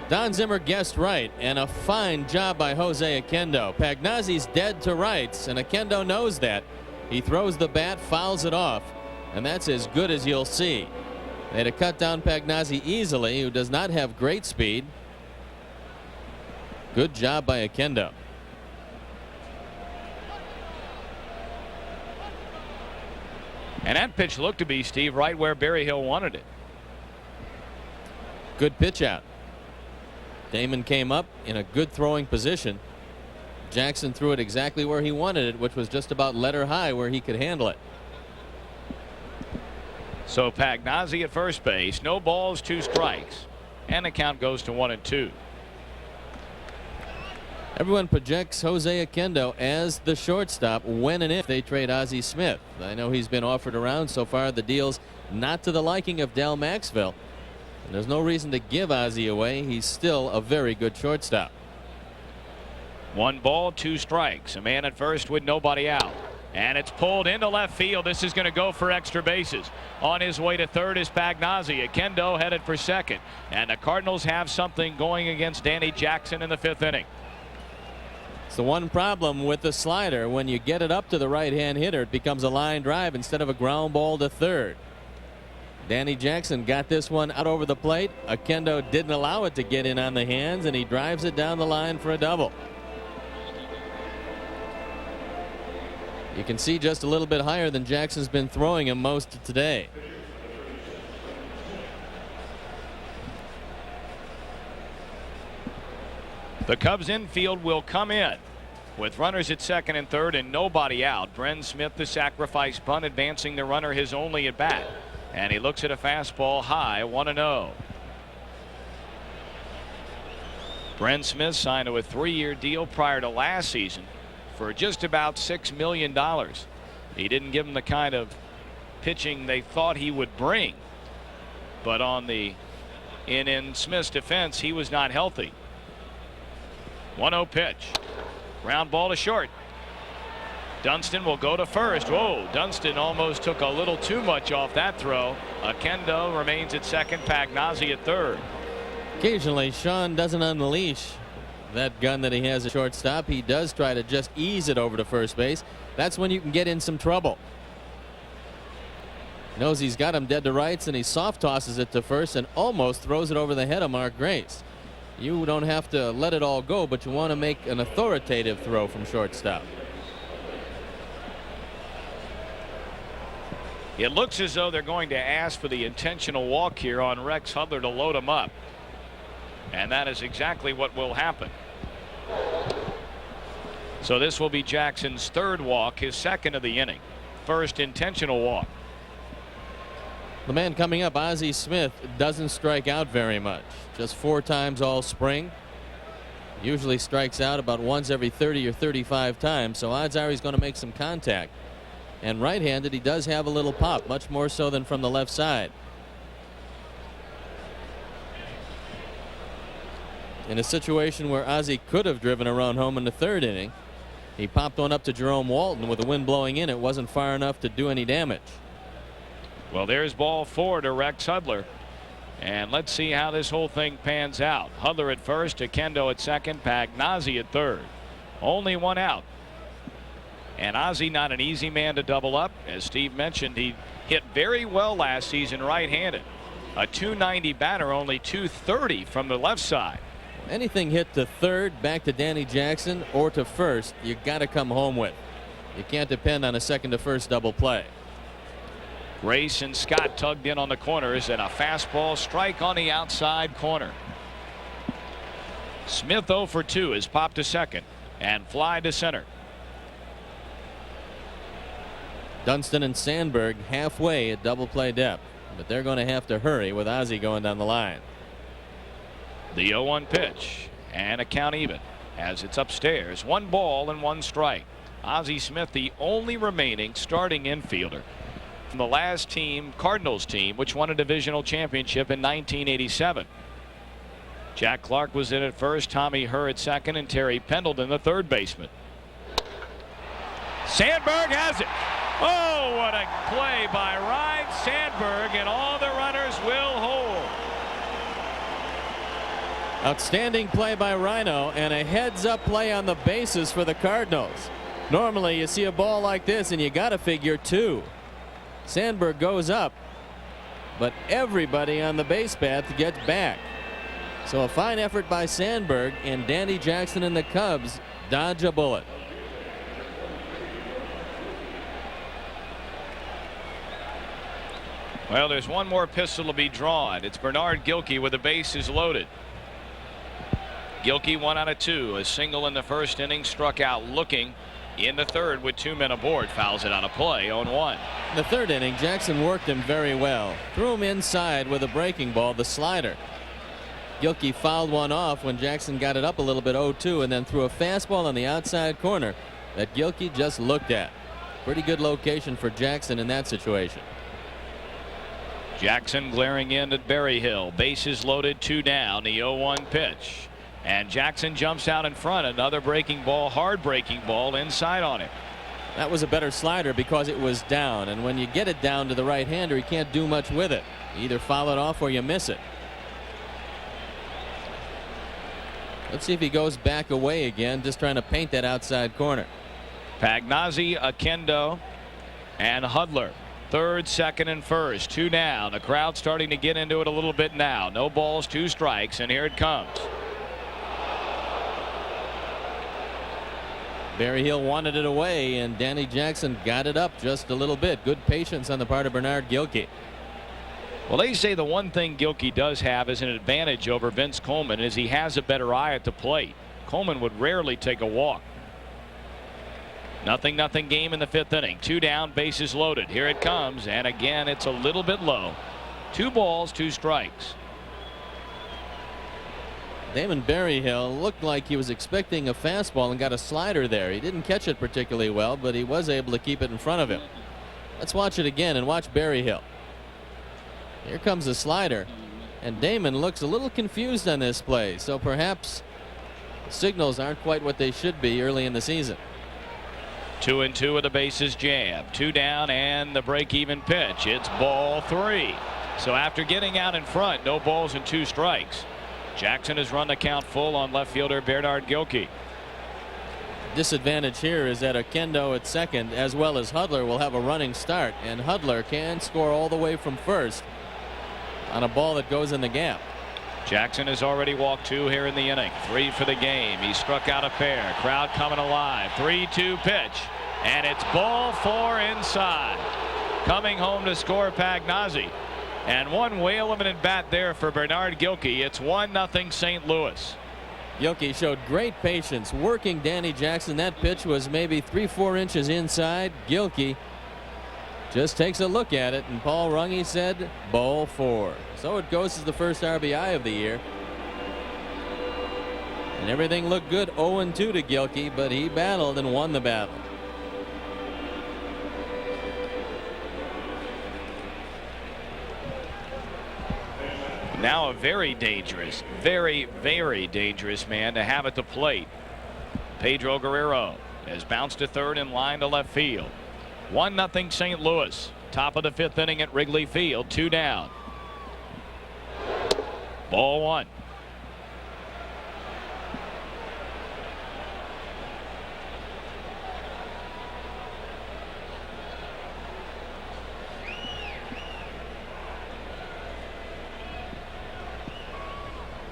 Don Zimmer guessed right, and a fine job by Jose Oquendo. Pagnazzi's dead to rights, and Oquendo knows that. He throws the bat, fouls it off, and that's as good as you'll see. They had to cut down Pagnazzi easily, who does not have great speed. Good job by Oquendo. And that pitch looked to be, Steve, right where Berryhill wanted it. Good pitch out. Damon came up in a good throwing position. Jackson threw it exactly where he wanted it, which was just about letter high where he could handle it. So Pagnazzi at first base, no balls, 2 strikes, and the count goes to 1-2. Everyone projects Jose Oquendo as the shortstop when and if they trade Ozzie Smith. I know he's been offered around. So far the deal's not to the liking of Del Maxville. And there's no reason to give Ozzie away. He's still a very good shortstop. 1 ball, 2 strikes. A man at first with nobody out. And it's pulled into left field. This is going to go for extra bases. On his way to third is Pagnazzi. Oquendo headed for second. And the Cardinals have something going against Danny Jackson in the 5th inning. It's the one problem with the slider. When you get it up to the right-hand hitter, it becomes a line drive instead of a ground ball to third. Danny Jackson got this one out over the plate. Oquendo didn't allow it to get in on the hands, and he drives it down the line for a double. You can see just a little bit higher than Jackson's been throwing him most of today. The Cubs infield will come in. With runners at second and third and nobody out, Bren Smith, the sacrifice bunt, advancing the runner his only at bat. And he looks at a fastball high, 1-0. Bren Smith signed to a 3-year deal prior to last season for just about $6 million. He didn't give him the kind of pitching they thought he would bring. But in Smith's defense, he was not healthy. 1-0 pitch. Ground ball to short. Dunston will go to first. Whoa, Dunston almost took a little too much off that throw. Akendo remains at second. Pagnozzi at third. Occasionally, Sean doesn't unleash that gun that he has at shortstop. He does try to just ease it over to first base. That's when you can get in some trouble. Knows he's got him dead to rights, and he soft tosses it to first and almost throws it over the head of Mark Grace. You don't have to let it all go, but you want to make an authoritative throw from shortstop. It looks as though they're going to ask for the intentional walk here on Rex Hudler to load him up. And that is exactly what will happen. So this will be Jackson's third walk, his second of the inning. First intentional walk. The man coming up, Ozzie Smith, doesn't strike out very much. Just 4 times all spring. Usually strikes out about once every 30 or 35 times, so odds are he's going to make some contact. And right-handed, he does have a little pop, much more so than from the left side. In a situation where Ozzie could have driven a run home in the 3rd inning, he popped one up to Jerome Walton. With the wind blowing in, it wasn't far enough to do any damage. Well, there's ball 4 to Rex Hudler. And let's see how this whole thing pans out. Hudler at first, Akendo at second, Pagnozzi at third. Only one out. And Ozzie not an easy man to double up. As Steve mentioned, he hit very well last season right-handed. A .290 batter, only .230 from the left side. Anything hit to third, back to Danny Jackson, or to first, you got to come home with. You can't depend on a second to first double play. Grace and Scott tugged in on the corners, and a fastball strike on the outside corner. Smith 0 for 2 is popped to second and fly to center. Dunston and Sandberg halfway at double play depth, but they're going to have to hurry with Ozzie going down the line. The 0-1 pitch, and a count even as it's upstairs. 1 ball and 1 strike. Ozzie Smith, the only remaining starting infielder from the last team, Cardinals team, which won a divisional championship in 1987. Jack Clark was in at first, Tommy Herr at second, and Terry Pendleton the third baseman. Sandberg has it. Oh, what a play by Ryne Sandberg, and all the runners will hold. Outstanding play by Rhino, and a heads-up play on the bases for the Cardinals. Normally you see a ball like this and you got to figure 2. Sandberg goes up, but everybody on the base path gets back. So a fine effort by Sandberg, and Danny Jackson and the Cubs dodge a bullet. Well, there's one more pistol to be drawn. It's Bernard Gilkey with the bases loaded. Gilkey 1 out of 2. A single in the first inning, struck out looking in the third with 2 men aboard. Fouls it on a play, 0-1. In the 3rd inning, Jackson worked him very well. Threw him inside with a breaking ball, the slider. Gilkey fouled one off when Jackson got it up a little bit, 0-2, and then threw a fastball on the outside corner that Gilkey just looked at. Pretty good location for Jackson in that situation. Jackson glaring in at Berryhill. Bases loaded, 2 down. The 0-1 pitch. And Jackson jumps out in front. Another breaking ball, hard breaking ball inside on it. That was a better slider because it was down. And when you get it down to the right-hander, he can't do much with it. You either foul it off or you miss it. Let's see if he goes back away again, just trying to paint that outside corner. Pagnozzi, Akendo, and Hudler. Third, second, and first. 2 down. The crowd starting to get into it a little bit now. No balls, 2 strikes, and here it comes. Berryhill wanted it away, and Danny Jackson got it up just a little bit. Good patience on the part of Bernard Gilkey. Well, they say the one thing Gilkey does have as an advantage over Vince Coleman is he has a better eye at the plate. Coleman would rarely take a walk. 0-0 game in the 5th inning. 2 down, bases loaded. Here it comes, and again it's a little bit low. 2 balls, 2 strikes. Damon Berryhill looked like he was expecting a fastball and got a slider there. He didn't catch it particularly well, but he was able to keep it in front of him. Let's watch it again and watch Berryhill. Here comes a slider, and Damon looks a little confused on this play, so perhaps the signals aren't quite what they should be early in the season. 2-2 with the bases jammed. 2 down and the break-even pitch. It's ball 3. So after getting out in front, no balls and 2 strikes. Jackson has run the count full on left fielder Bernard Gilkey. Disadvantage here is that Oquendo at second as well as Hudler will have a running start, and Hudler can score all the way from first on a ball that goes in the gap. Jackson has already walked 2 here in the inning. 3 for the game. He struck out a pair. Crowd coming alive. 3-2 pitch, and it's ball 4 inside. Coming home to score Pagnazzi. And one whale of an at-bat there for Bernard Gilkey. It's 1-0 St. Louis. Gilkey showed great patience working Danny Jackson. That pitch was maybe 3-4 inches inside. Gilkey just takes a look at it, and Paul Runge said ball 4. So it goes as the first RBI of the year. And everything looked good. 0-2 to Gilkey, but he battled and won the battle. Now a very dangerous, very dangerous man to have at the plate. Pedro Guerrero has bounced to third and line to left field. 1-0 St. Louis. Top of the 5th inning at Wrigley Field. 2 down. Ball 1.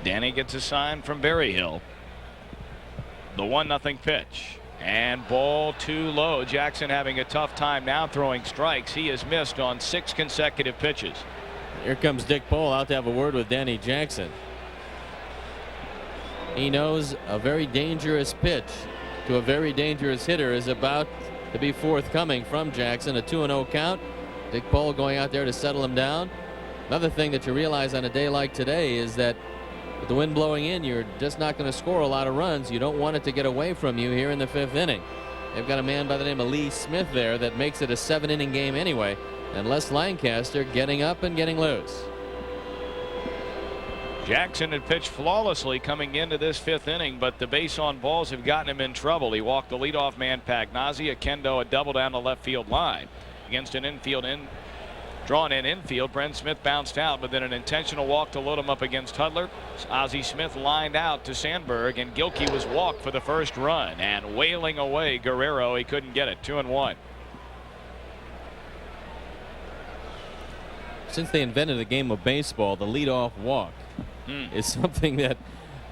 Danny gets a sign from Berryhill. The 1-0 pitch. And ball 2 low. Jackson having a tough time now throwing strikes. He has missed on 6 consecutive pitches. Here comes Dick Pole out to have a word with Danny Jackson. He knows a very dangerous pitch to a very dangerous hitter is about to be forthcoming from Jackson. A 2-0 count. Dick Pole going out there to settle him down. Another thing that you realize on a day like today is that with the wind blowing in, you're just not going to score a lot of runs. You don't want it to get away from you here in the 5th inning. They've got a man by the name of Lee Smith there that makes it a 7-inning game anyway. And Les Lancaster getting up and getting loose. Jackson had pitched flawlessly coming into this 5th inning, but the base on balls have gotten him in trouble. He walked the leadoff man Pagnazzi. Oquendo a double down the left field line against an drawn in infield. Brent Smith bounced out, but then an intentional walk to load him up against Hudler. Ozzie Smith lined out to Sandberg, and Gilkey was walked for the first run, and wailing away Guerrero. He couldn't get it. 2-1. Since they invented the game of baseball, the leadoff walk is something that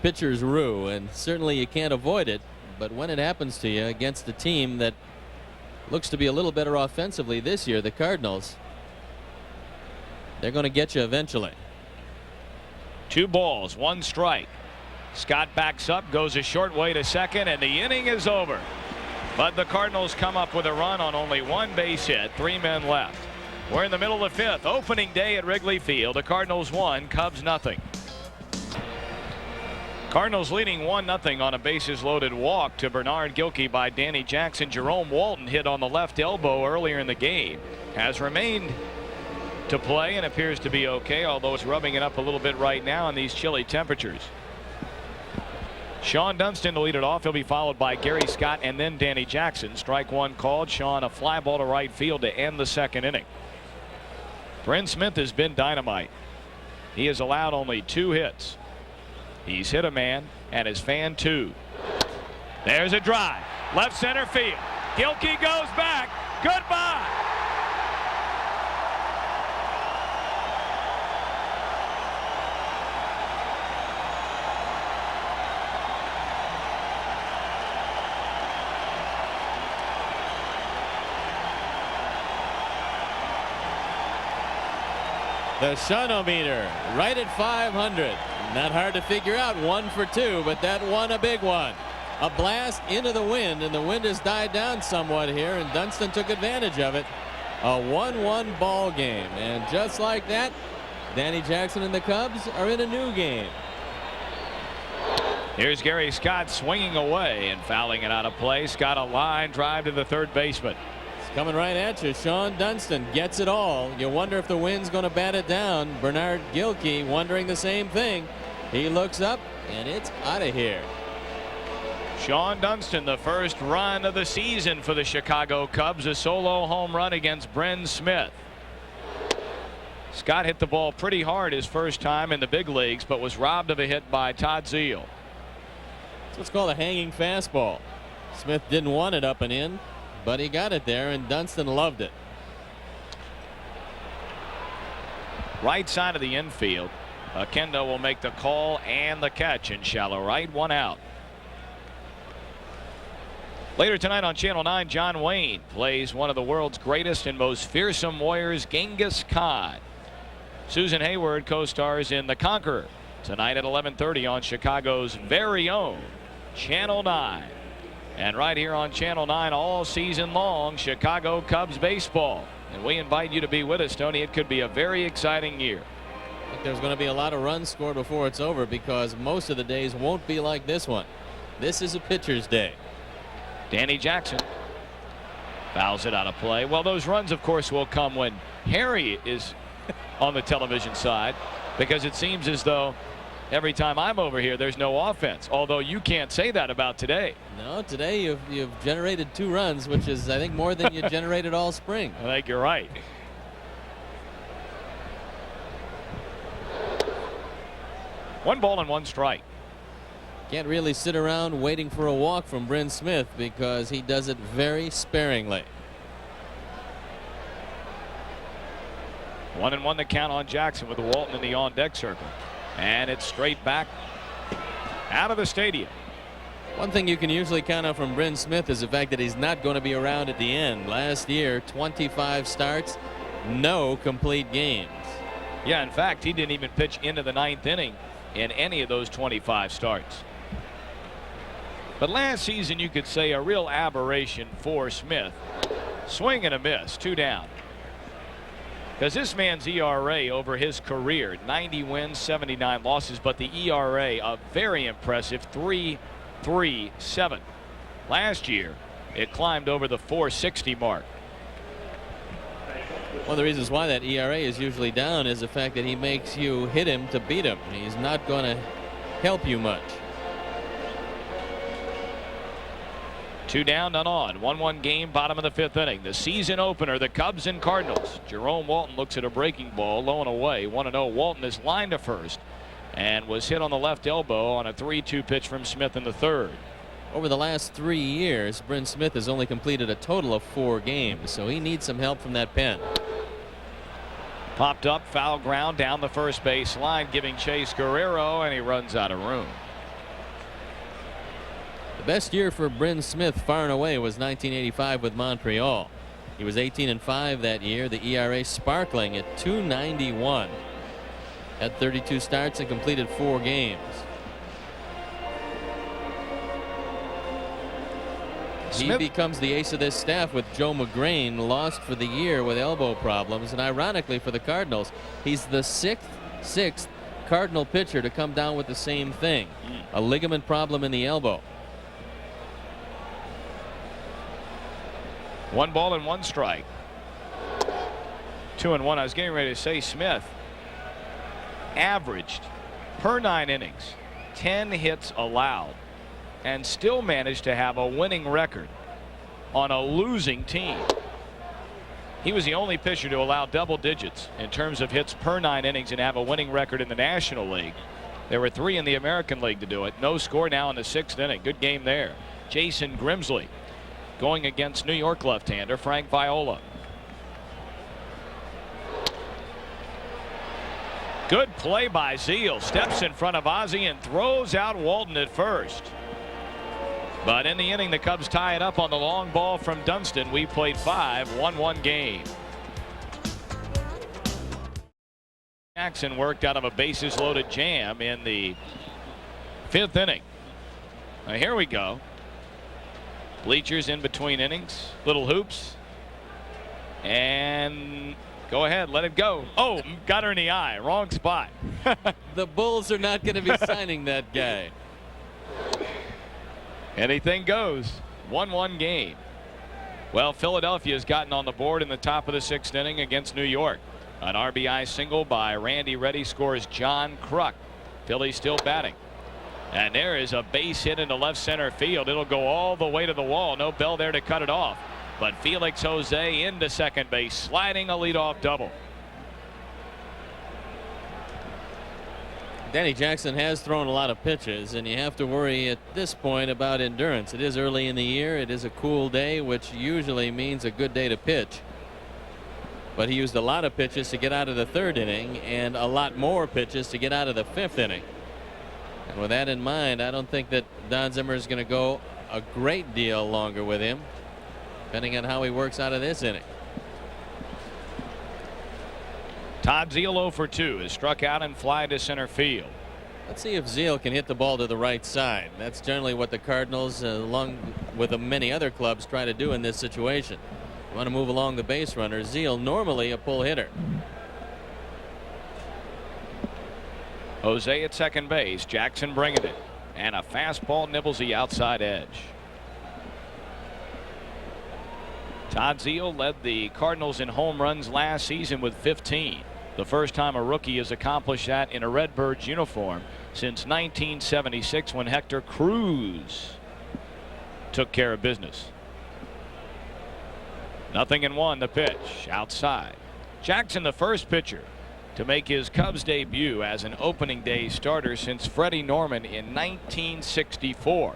pitchers rue, and certainly you can't avoid it. But when it happens to you against a team that looks to be a little better offensively this year, the Cardinals, they're going to get you eventually. 2 balls, 1 strike. Scott backs up, goes a short way to second, and the inning is over. But the Cardinals come up with a run on only 1 base hit. 3 men left. We're in the middle of the 5th. Opening day at Wrigley Field. The Cardinals 1, Cubs 0. Cardinals leading 1-0 on a bases loaded walk to Bernard Gilkey by Danny Jackson. Jerome Walton hit on the left elbow earlier in the game. Has remained to play and appears to be okay, although it's rubbing it up a little bit right now in these chilly temperatures. Sean Dunston to lead it off. He'll be followed by Gary Scott and then Danny Jackson. Strike 1 called. Sean a fly ball to right field to end the 2nd inning. Brent Smith has been dynamite. He has allowed only 2 hits. He's hit a man and has fanned 2. There's a drive. Left center field. Gilkey goes back. Goodbye. The Shunometer right at 500. Not hard to figure out. 1 for 2, but that one a big one. A blast into the wind, and the wind has died down somewhat here, and Dunston took advantage of it. A 1-1 ball game, and just like that, Danny Jackson and the Cubs are in a new game. Here's Gary Scott swinging away and fouling it out of play. Scott a line drive to the third baseman. It's coming right at you. Sean Dunston gets it all. You wonder if the wind's going to bat it down. Bernard Gilkey wondering the same thing. He looks up, and it's out of here. Sean Dunston, the first run of the season for the Chicago Cubs, a solo home run against Bryn Smith. Scott hit the ball pretty hard his first time in the big leagues, but was robbed of a hit by Todd Zeile. It's what's called a hanging fastball. Smith didn't want it up and in, but he got it there, and Dunston loved it. Right side of the infield. Kendo will make the call and the catch in shallow right. 1 out. Later tonight on Channel 9, John Wayne plays one of the world's greatest and most fearsome warriors, Genghis Khan. Susan Hayward co-stars in The Conqueror tonight at 11:30 on Chicago's very own Channel 9. And right here on Channel 9 all season long, Chicago Cubs baseball. And we invite you to be with us, Tony. It could be a very exciting year. I think there's going to be a lot of runs scored before it's over, because most of the days won't be like this one. This is a pitcher's day. Danny Jackson fouls it out of play. Well, those runs, of course, will come when Harry is on the television side, because it seems as though every time I'm over here there's no offense, although you can't say that about today. No, today you've generated 2 runs, which is, I think, more than you generated all spring. I think you're right. One ball and 1 strike. Can't really sit around waiting for a walk from Bryn Smith, because he does it very sparingly. 1-1 the count on Jackson with Walton in the on-deck circle. And it's straight back out of the stadium. One thing you can usually count on from Bryn Smith is the fact that he's not going to be around at the end. Last year, 25 starts, no complete games. Yeah, in fact, he didn't even pitch into the 9th inning in any of those 25 starts. But last season, you could say a real aberration for Smith. Swing and a miss, 2 down. Because this man's ERA over his career, 90 wins, 79 losses, but the ERA, a very impressive 3.37. Last year, it climbed over the 4.60 mark. One of the reasons why that ERA is usually down is the fact that he makes you hit him to beat him. He's not going to help you much. 2 down, none on. 1-1 game, bottom of the 5th inning. The season opener, the Cubs and Cardinals. Jerome Walton looks at a breaking ball, low and away. 1-0. Walton is lined to first and was hit on the left elbow on a 3-2 pitch from Smith in the 3rd. Over the last 3 years, Bryn Smith has only completed a total of 4 games, so he needs some help from that pen. Popped up, foul ground down the first base line, giving chase Guerrero, and he runs out of room. The best year for Bryn Smith far and away was 1985 with Montreal. He was 18-5 that year, the ERA sparkling at 2.91. Had 32 starts and completed 4 games. He becomes the ace of this staff with Joe McGrain, lost for the year with elbow problems. And ironically for the Cardinals, he's the sixth Cardinal pitcher to come down with the same thing, a ligament problem in the elbow. 1 ball and 1 strike. 2-1. I was getting ready to say Smith averaged per 9 innings 10 hits allowed and still managed to have a winning record on a losing team. He was the only pitcher to allow double digits in terms of hits per 9 innings and have a winning record in the National League. There were 3 in the American League to do it. No score now in the 6th inning. Good game there. Jason Grimsley going against New York left-hander Frank Viola. Good play by Zeile. Steps in front of Ozzie and throws out Walton at first. But in the inning, the Cubs tie it up on the long ball from Dunston. We played 5, 1-1 game. Jackson worked out of a bases-loaded jam in the 5th inning. Now here we go. Bleachers in between innings. Little hoops. And go ahead. Let it go. Oh, got her in the eye. Wrong spot. The Bulls are not going to be signing that guy. Anything goes. 1-1 game. Well, Philadelphia's gotten on the board in the top of the 6th inning against New York. An RBI single by Randy Reddy scores John Kruk. Philly still batting. And there is a base hit into left center field. It'll go all the way to the wall. No Bell there to cut it off. But Felix Jose into second base, sliding a leadoff double. Danny Jackson has thrown a lot of pitches, and you have to worry at this point about endurance. It is early in the year. It is a cool day, which usually means a good day to pitch. But he used a lot of pitches to get out of the 3rd inning and a lot more pitches to get out of the 5th inning. And with that in mind, I don't think that Don Zimmer is going to go a great deal longer with him, depending on how he works out of this inning. Todd Zeile 0 for 2 is struck out and fly to center field. Let's see if Zeile can hit the ball to the right side. That's generally what the Cardinals, along with many other clubs, try to do in this situation. You want to move along the base runner. Zeile normally a pull hitter. Jose at second base. Jackson bringing it. And a fastball nibbles the outside edge. Todd Zeile led the Cardinals in home runs last season with 15. The first time a rookie has accomplished that in a Redbirds uniform since 1976, when Hector Cruz took care of business. 0-1 the pitch outside. Jackson, the first pitcher to make his Cubs debut as an opening day starter since Freddie Norman in 1964.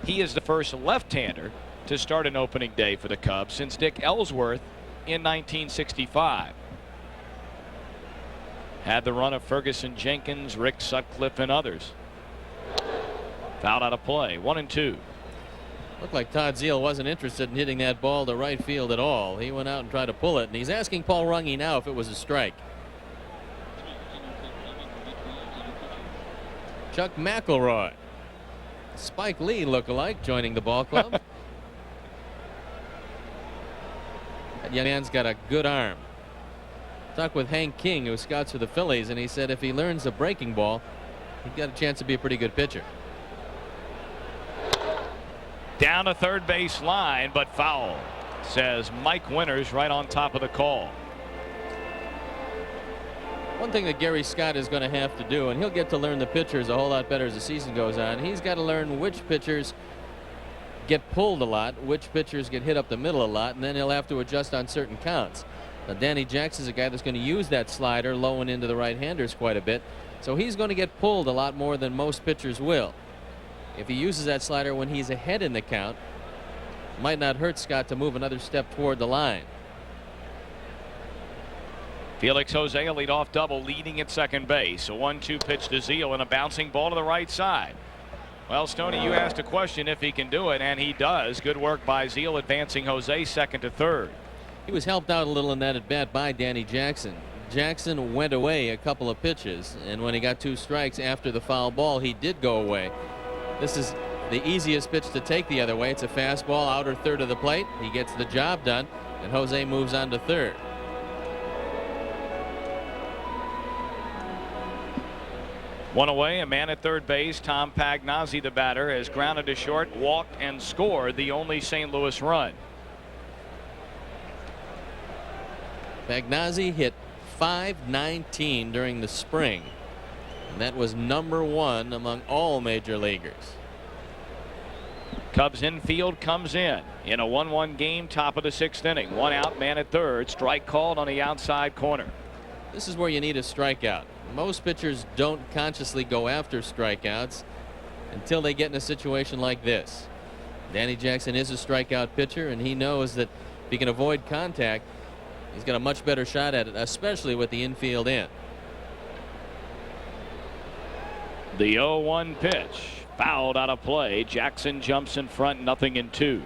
He is the first left-hander to start an opening day for the Cubs since Dick Ellsworth in 1965. Had the run of Ferguson Jenkins, Rick Sutcliffe, and others. Fouled out of play. 1-2. Looked like Todd Zeile wasn't interested in hitting that ball to right field at all. He went out and tried to pull it, and he's asking Paul Runge now if it was a strike. Chuck McElroy, Spike Lee look-alike, joining the ball club. That young man's got a good arm. Talked with Hank King, who scouts for the Phillies, and he said if he learns a breaking ball, he's got a chance to be a pretty good pitcher. Down the third base line, but foul, says Mike Winters right on top of the call. One thing that Gary Scott is going to have to do, and he'll get to learn the pitchers a whole lot better as the season goes on, he's got to learn which pitchers get pulled a lot, which pitchers get hit up the middle a lot, and then he'll have to adjust on certain counts. Now, Danny Jackson's a guy that's going to use that slider low and into the right-handers quite a bit, so he's going to get pulled a lot more than most pitchers will. If he uses that slider when he's ahead in the count, it might not hurt Scott to move another step toward the line. Felix Jose, a leadoff double, leading at second base. A 1-2 pitch to Zeile and a bouncing ball to the right side. Well, Stoney, you asked a question if he can do it, and he does. Good work by Zeile, advancing Jose second to third. He was helped out a little in that at bat by Danny Jackson. Jackson went away a couple of pitches, and when he got 2 strikes after the foul ball, he did go away. This is the easiest pitch to take the other way. It's a fastball, outer third of the plate. He gets the job done, and Jose moves on to third. One away, a man at third base. Tom Pagnozzi, the batter, has grounded to short, walked, and scored the only St. Louis run. Pagnozzi hit .519 during the spring, and that was #1 among all major leaguers. Cubs infield comes in a 1-1 game, top of the 6th inning. 1 out, man at third. Strike called on the outside corner. This is where you need a strikeout. Most pitchers don't consciously go after strikeouts until they get in a situation like this. Danny Jackson is a strikeout pitcher, and he knows that if he can avoid contact, he's got a much better shot at it, especially with the infield in. The 0-1 pitch, fouled out of play. Jackson jumps in front, 0-2.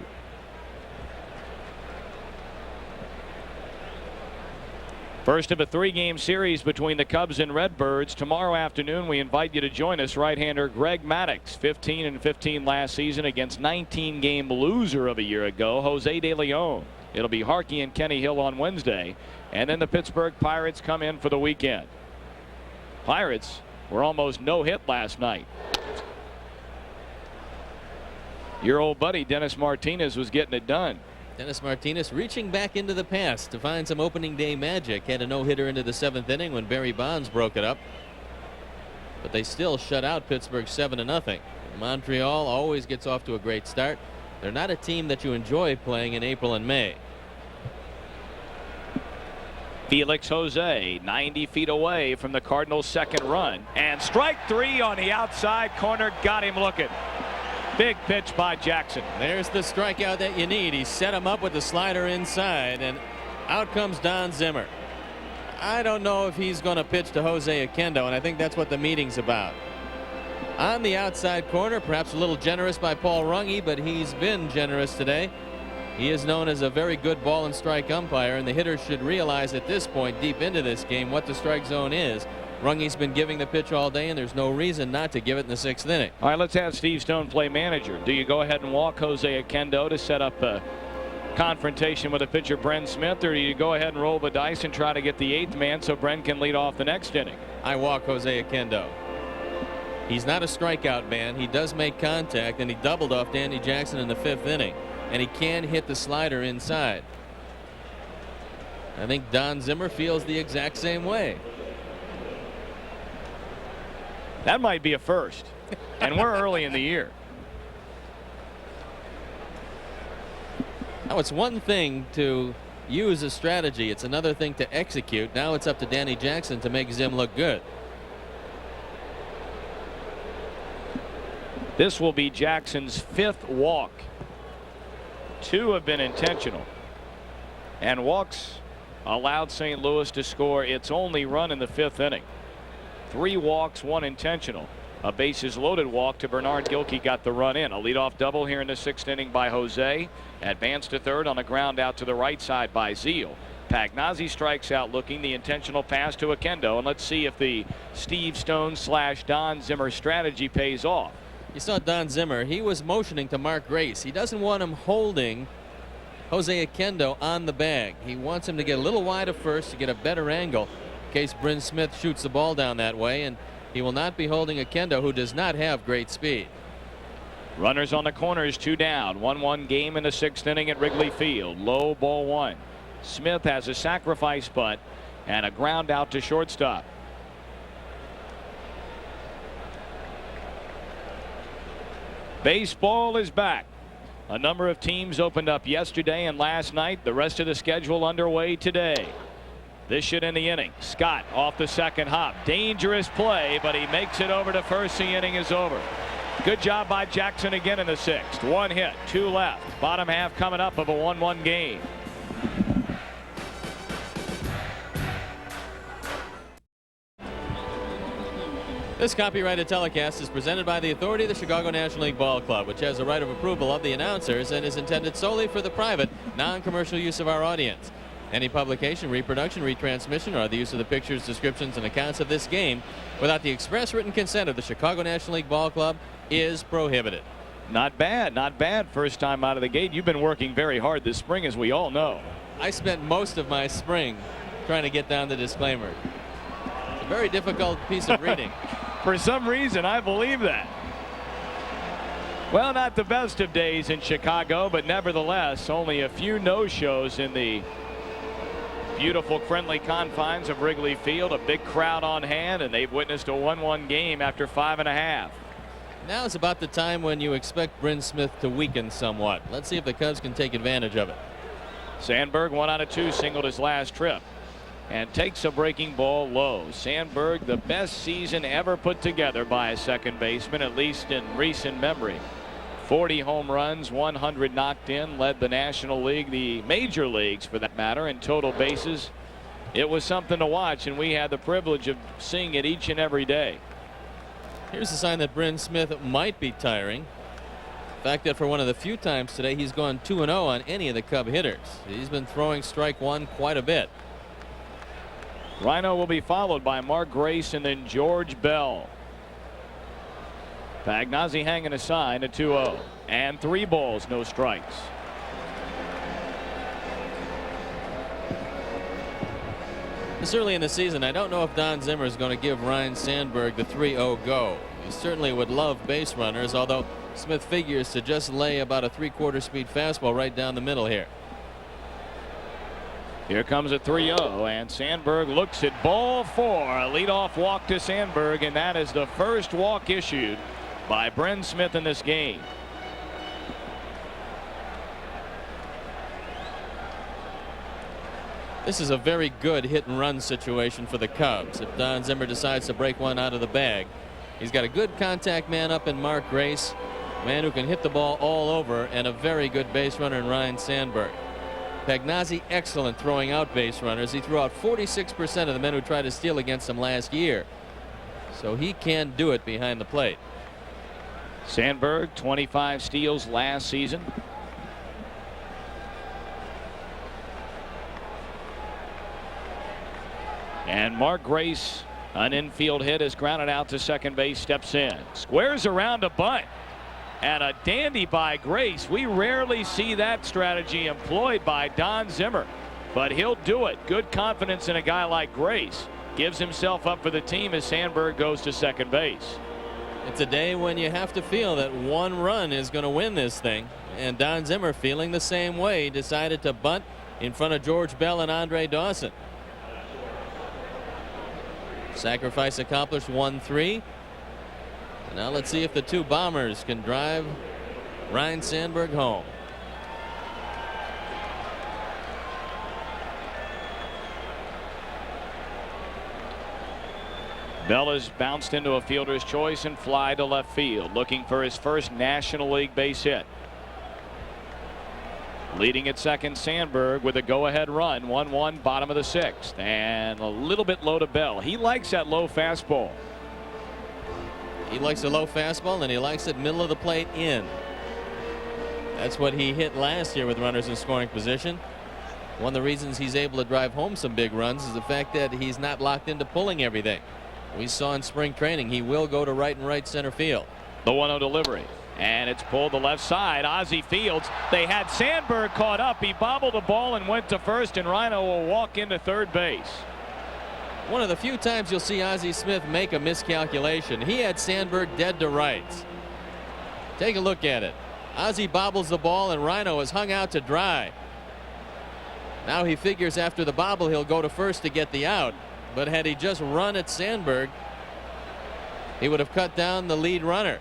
First of a 3-game series between the Cubs and Redbirds. Tomorrow afternoon, we invite you to join us. Right-hander Greg Maddux, 15-15 last season against 19-game loser of a year ago, Jose De Leon. It'll be Harkey and Kenny Hill on Wednesday. And then the Pittsburgh Pirates come in for the weekend. Pirates were almost no-hit last night. Your old buddy Dennis Martinez was getting it done. Dennis Martinez reaching back into the past to find some opening day magic. Had a no-hitter into the 7th inning when Barry Bonds broke it up. But they still shut out Pittsburgh 7-0. Montreal always gets off to a great start. They're not a team that you enjoy playing in April and May. Felix Jose 90 feet away from the Cardinals' second run. And strike 3 on the outside corner. Got him looking. Big pitch by Jackson. There's the strikeout that you need. He set him up with the slider inside, and out comes Don Zimmer. I don't know if he's going to pitch to Jose Oquendo, and I think that's what the meeting's about. On the outside corner, perhaps a little generous by Paul Runge, but he's been generous today. He is known as a very good ball and strike umpire, and the hitters should realize at this point, deep into this game, what the strike zone is. Runge's been giving the pitch all day, and there's no reason not to give it in the 6th inning. All right, let's have Steve Stone play manager. Do you go ahead and walk Jose Oquendo to set up a confrontation with the pitcher Bren Smith, or do you go ahead and roll the dice and try to get the 8th man so Bren can lead off the next inning? I walk Jose Oquendo. He's not a strikeout man. He does make contact, and he doubled off Danny Jackson in the 5th inning, and he can hit the slider inside. I think Don Zimmer feels the exact same way. That might be a first, and we're early in the year. Now, it's one thing to use a strategy. It's another thing to execute. Now it's up to Danny Jackson to make Zim look good. This will be Jackson's 5th walk. 2 have been intentional. And walks allowed St. Louis to score its only run in the 5th inning. 3 walks, 1 intentional. A bases loaded walk to Bernard Gilkey got the run in. A leadoff double here in the 6th inning by Jose. Advanced to 3rd on the ground out to the right side by Zeal. Pagnazzi strikes out looking. The intentional pass to Oquendo. And let's see if the Steve Stone / Don Zimmer strategy pays off. You saw Don Zimmer. He was motioning to Mark Grace. He doesn't want him holding Jose Oquendo on the bag. He wants him to get a little wide of first to get a better angle in case Bren Smith shoots the ball down that way, and he will not be holding Oquendo, who does not have great speed. Runners on the corners, 2 down. 1-1 game in the 6th inning at Wrigley Field. Low ball 1. Smith has a sacrifice bunt and a ground out to shortstop. Baseball is back. A number of teams opened up yesterday and last night. The rest of the schedule underway today. This should end the inning. Scott off the second hop. Dangerous play, but he makes it over to first. The inning is over. Good job by Jackson again in the 6th. 1 hit, 2 left. Bottom half coming up of a 1-1 game. This copyrighted telecast is presented by the authority of the Chicago National League Ball Club, which has a right of approval of the announcers and is intended solely for the private, non-commercial use of our audience. Any publication, reproduction, retransmission, or the use of the pictures, descriptions, and accounts of this game without the express written consent of the Chicago National League Ball Club is prohibited. Not bad, not bad. First time out of the gate. You've been working very hard this spring, as we all know. I spent most of my spring trying to get down the disclaimer. It's a very difficult piece of reading. For some reason, I believe that. Well, not the best of days in Chicago, but nevertheless, only a few no-shows in the beautiful, friendly confines of Wrigley Field. A big crowd on hand, and they've witnessed a 1-1 game after 5.5. Now is about the time when you expect Bren Smith to weaken somewhat. Let's see if the Cubs can take advantage of it. Sandberg, 1 out of 2, singled his last trip and takes a breaking ball low. Sandberg, the best season ever put together by a second baseman, at least in recent memory. 40 home runs, 100 knocked in, led the National League, the major leagues for that matter, in total bases. It was something to watch, and we had the privilege of seeing it each and every day. Here's a sign that Bren Smith might be tiring. The fact that for one of the few times today he's gone 2-0 on any of the Cub hitters. He's been throwing strike 1 quite a bit. Rhino will be followed by Mark Grace and then George Bell. Pagnozzi hanging a sign at 2-0. And 3 balls, no strikes. This early in the season, I don't know if Don Zimmer is going to give Ryne Sandberg the 3-0 go. He certainly would love base runners, although Smith figures to just lay about a 3/4 speed fastball right down the middle here. Here comes a 3-0, and Sandberg looks at ball 4. A leadoff walk to Sandberg, and that is the first walk issued by Bryn Smith in this game. This is a very good hit and run situation for the Cubs. If Don Zimmer decides to break one out of the bag, he's got a good contact man up in Mark Grace, a man who can hit the ball all over, and a very good base runner in Ryne Sandberg. Pagnozzi excellent throwing out base runners. He threw out 46% of the men who tried to steal against him last year, so he can do it behind the plate. Sandberg 25 steals last season. And Mark Grace, an infield hit, is grounded out to second base, steps in, squares around a bunt, and a dandy by Grace. We rarely see that strategy employed by Don Zimmer, but he'll do it. Good confidence in a guy like Grace. Gives himself up for the team as Sandberg goes to second base. It's a day when you have to feel that one run is going to win this thing, and Don Zimmer, feeling the same way, decided to bunt in front of George Bell and Andre Dawson. Sacrifice accomplished, 1-3. Now let's see if the 2 bombers can drive Ryne Sandberg home. Bell has bounced into a fielder's choice and fly to left field, looking for his first National League base hit. Leading at second, Sandberg with a go-ahead run, 1-1, bottom of the 6th, and a little bit low to Bell. He likes that low fastball. He likes a low fastball, and he likes it middle of the plate in. That's what he hit last year with runners in scoring position. One of the reasons he's able to drive home some big runs is the fact that he's not locked into pulling everything. We saw in spring training he will go to right center field. The 1-0 delivery. And it's pulled to left side. Ozzie Fields. They had Sandberg caught up. He bobbled the ball and went to first, and Rhino will walk into third base. One of the few times you'll see Ozzie Smith make a miscalculation. He had Sandberg dead to rights. Take a look at it. Ozzie bobbles the ball, and Rhino is hung out to dry. Now he figures after the bobble he'll go to first to get the out. But had he just run at Sandberg, he would have cut down the lead runner.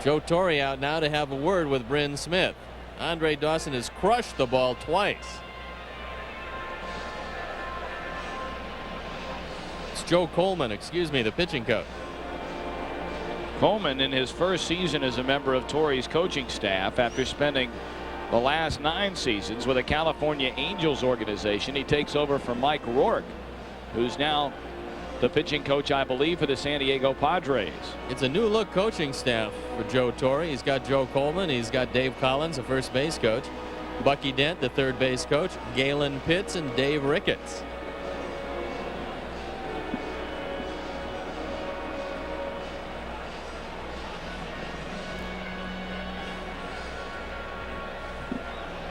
Joe Torre out now to have a word with Bryn Smith. Andre Dawson has crushed the ball twice. It's Joe Coleman, the pitching coach. Coleman in his first season as a member of Torre's coaching staff after spending the last 9 seasons with a California Angels organization. He takes over from Mike Rourke, who's now the pitching coach, I believe, for the San Diego Padres. It's a new look coaching staff for Joe Torre. He's got Joe Coleman. He's got Dave Collins, the first base coach. Bucky Dent, the third base coach. Galen Pitts and Dave Ricketts.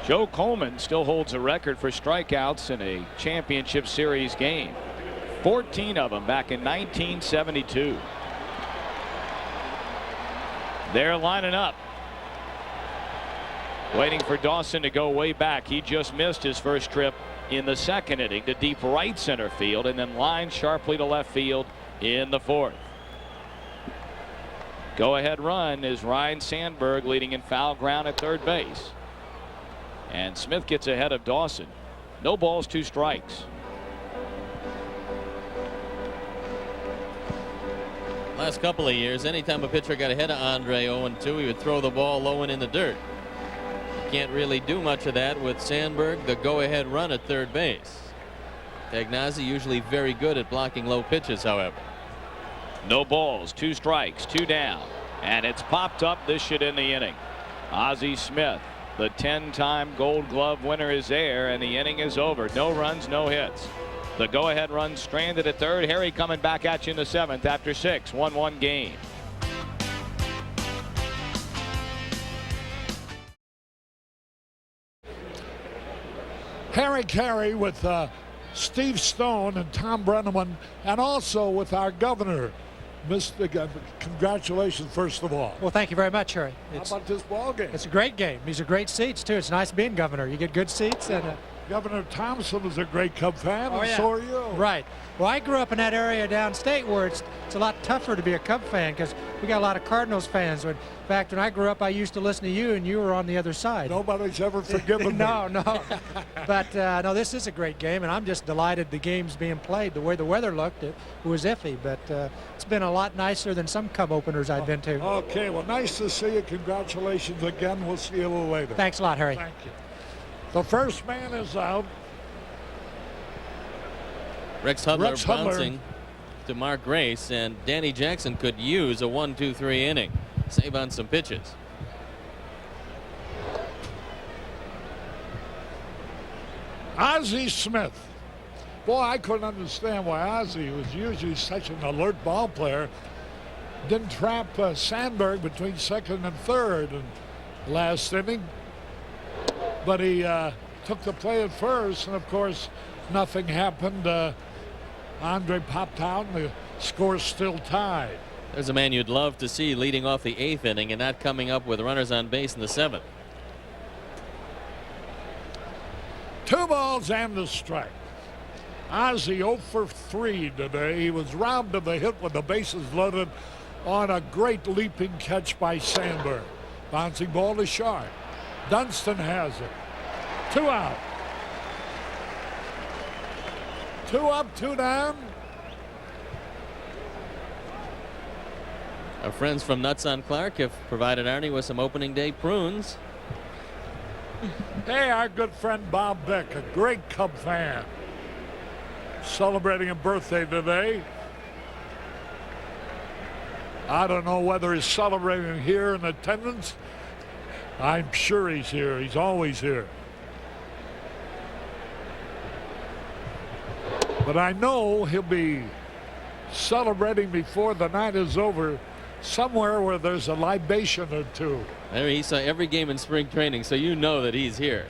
Joe Coleman still holds a record for strikeouts in a championship series game. 14 of them back in 1972. They're lining up, waiting for Dawson to go way back. He just missed his first trip in the 2nd inning to deep right center field, and then lined sharply to left field in the 4th. Go ahead run is Ryne Sandberg, leading in foul ground at third base. And Smith gets ahead of Dawson. No balls, 2 strikes. Last couple of years, anytime a pitcher got ahead of Andre 0-2, he would throw the ball low and in the dirt. You can't really do much of that with Sandberg, the go-ahead run at third base. Pagnozzi usually very good at blocking low pitches, however. No balls, 2 strikes, 2 down. And it's popped up. This should end the inning. Ozzie Smith The 10-time Gold Glove winner is there, and the inning is over. No runs, no hits. The go-ahead run stranded at third. Harry coming back at you in the 7th after 6. 1-1 game. Harry Carey with Steve Stone and Tom Brenneman, and also with our governor. Congratulations, first of all. Well, thank you very much, Harry. How about this ball game? It's a great game. These are great seats, too. It's nice being governor. You get good seats. And Governor Thompson was a great Cub fan, oh, and yeah. so are you. Right. Well, I grew up in that area downstate where it's a lot tougher to be a Cub fan because we got a lot of Cardinals fans. In fact, when I grew up, I used to listen to you, and you were on the other side. Nobody's ever forgiven me. No. But, no, this is a great game, and I'm just delighted the game's being played. The way the weather looked, it was iffy, but it's been a lot nicer than some Cub openers I've been to. Okay, well, nice to see you. Congratulations again. We'll see you a little later. Thanks a lot, Harry. Thank you. The first man is out. Rex Hudler bouncing to Mark Grace, and Danny Jackson could use a 1-2-3 inning. Save on some pitches. Ozzie Smith. Boy, I couldn't understand why Ozzie was usually such an alert ball player. Didn't trap Sandberg between second and third in the last inning. But he took the play at first, and of course, nothing happened. Andre popped out, and the score's still tied. There's a man you'd love to see leading off the 8th inning and not coming up with runners on base in the 7th. 2 balls and a strike. Ozzie 0 for 3 today. He was robbed of a hit with the bases loaded on a great leaping catch by Sandberg. Bouncing ball to Sharp. Dunston has it. 2 out. 2 up, 2 down. Our friends from Nuts on Clark have provided Arnie with some opening day prunes. Hey, our good friend Bob Beck, a great Cub fan, celebrating a birthday today. I don't know whether he's celebrating here in attendance. I'm sure he's here. He's always here. But I know he'll be celebrating before the night is over somewhere where there's a libation or two. I mean, he saw every game in spring training, so you know that he's here.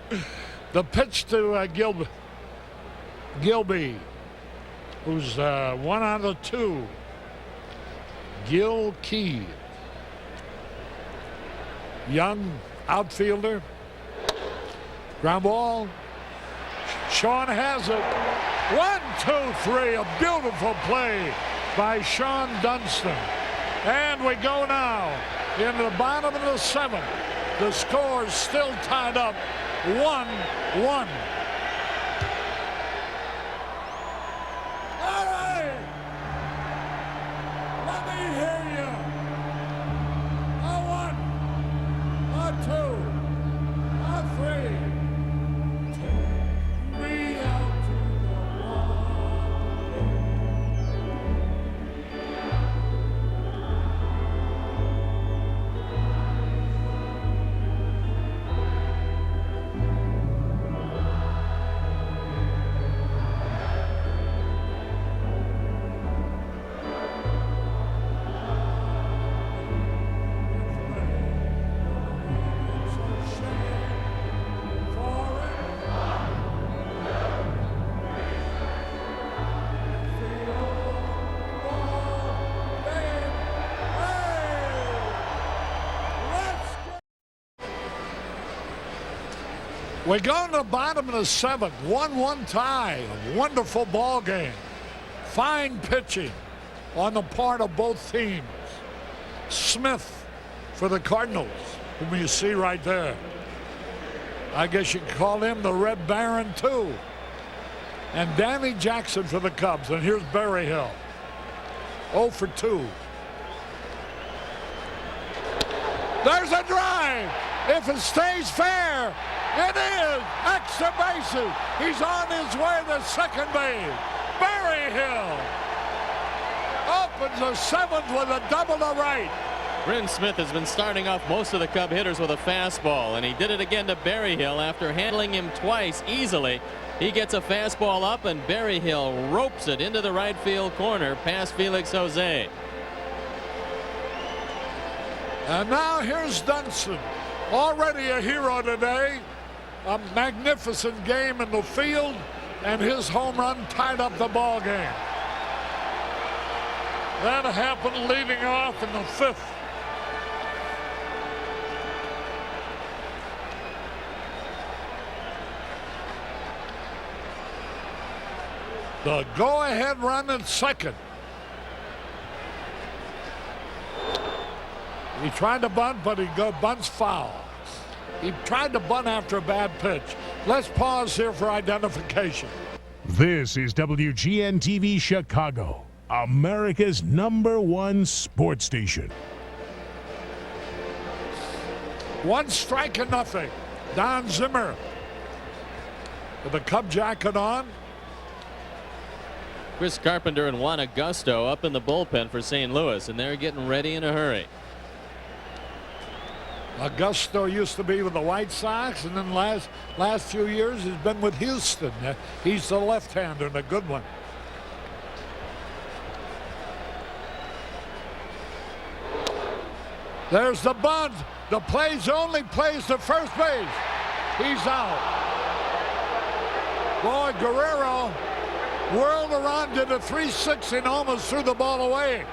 The pitch to Gilby, who's 1 out of 2. Gil Key, young outfielder. Ground ball. Sean has it. 1, 2, 3. A beautiful play by Sean Dunston. And we go now into the bottom of the 7th. The score's still tied up 1-1. All right. Let me hear you. A 1, a 2, a 3. 3 out to the 1. We go to the bottom of the 7th, 1-1 tie. A wonderful ball game. Fine pitching on the part of both teams. Smith for the Cardinals, whom you see right there. I guess you could call him the Red Baron too. And Danny Jackson for the Cubs. And here's Berryhill. 0 for 2. There's a drive. If it stays fair, it is. Extra bases. He's on his way to second base. Berryhill opens the 7th with a double to right. Bryn Smith has been starting off most of the Cub hitters with a fastball, and he did it again to Berryhill after handling him twice easily. He gets a fastball up, and Berryhill ropes it into the right field corner past Felix Jose. And now here's Dunston, already a hero today. A magnificent game in the field, and his home run tied up the ball game. That happened leading off in the 5th. The go-ahead run at second. He tried to bunt, but he bunts foul. He tried to bunt after a bad pitch. Let's pause here for identification. This is WGN-TV Chicago, America's #1 sports station. 1 strike and nothing. Don Zimmer with the Cub jacket on. Chris Carpenter and Juan Augusto up in the bullpen for St. Louis, and they're getting ready in a hurry. Augusto used to be with the White Sox, and then last few years he's been with Houston. He's the left-hander and a good one. There's the bunt. The plays only plays to first base. He's out. Boy, Guerrero whirled around, did a 360 and almost threw the ball away.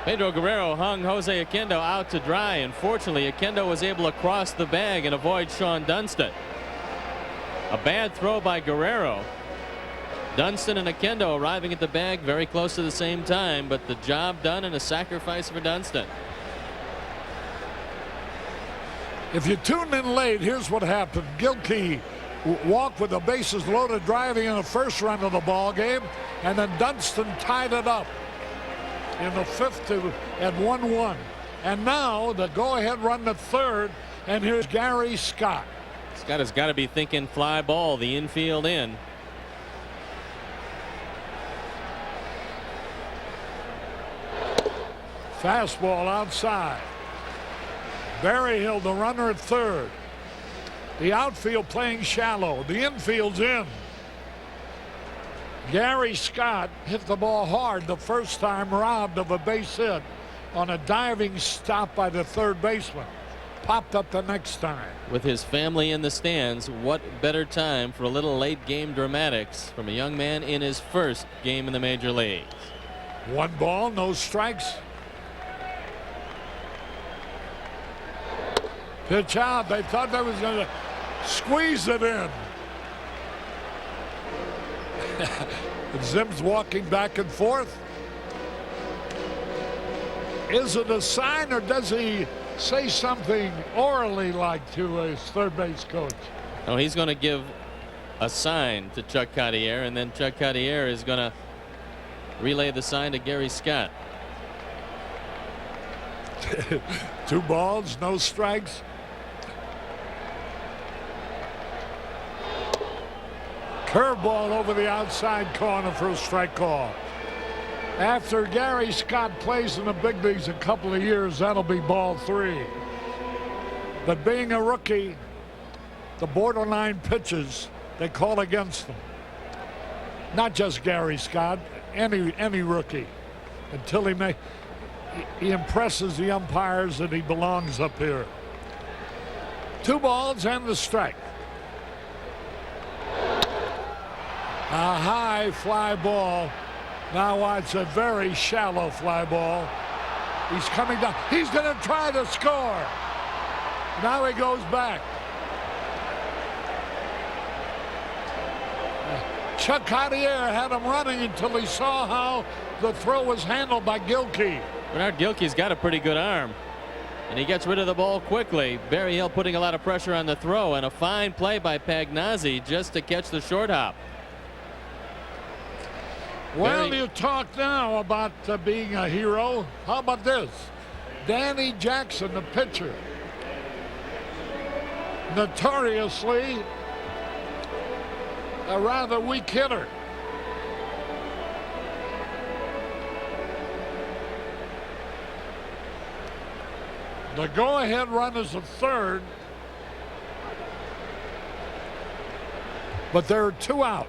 Pedro Guerrero hung Jose Oquendo out to dry, and fortunately Oquendo was able to cross the bag and avoid Sean Dunston. A bad throw by Guerrero. Dunston and Oquendo arriving at the bag very close to the same time, but the job done and a sacrifice for Dunston. If you tune in late, here's what happened. Gilkey walked with the bases loaded, driving in the first run of the ball game, and then Dunston tied it up in the 5th at 1-1. And now the go-ahead run to third, and here's Gary Scott. Scott has got to be thinking fly ball, the infield in. Fastball outside. Berryhill, the runner at third. The outfield playing shallow. The infield's in. Gary Scott hit the ball hard the first time, robbed of a base hit on a diving stop by the third baseman. Popped up the next time. With his family in the stands, what better time for a little late game dramatics from a young man in his first game in the major leagues. 1 ball, no strikes. Pitch out. They thought they was going to squeeze it in. Zim's walking back and forth. Is it a sign, or does he say something orally like to his third base coach? No, he's going to give a sign to Chuck Cartier, and then Chuck Cartier is going to relay the sign to Gary Scott. 2 balls, no strikes. Curveball over the outside corner for a strike call. After Gary Scott plays in the big leagues a couple of years, that'll be ball 3. But being a rookie, the borderline pitches, they call against them. Not just Gary Scott, any rookie, until he impresses the umpires that he belongs up here. 2 balls and the strike. A high fly ball. Now watch, a very shallow fly ball. He's coming down. He's going to try to score. Now he goes back. Chuck Cartier had him running until he saw how the throw was handled by Gilkey. Bernard Gilkey's got a pretty good arm, and he gets rid of the ball quickly. Berryhill putting a lot of pressure on the throw, and a fine play by Pagnazzi just to catch the short hop. Well, you talk now about being a hero. How about this? Danny Jackson, the pitcher, notoriously a rather weak hitter. The go-ahead run is a third, but there are 2 out.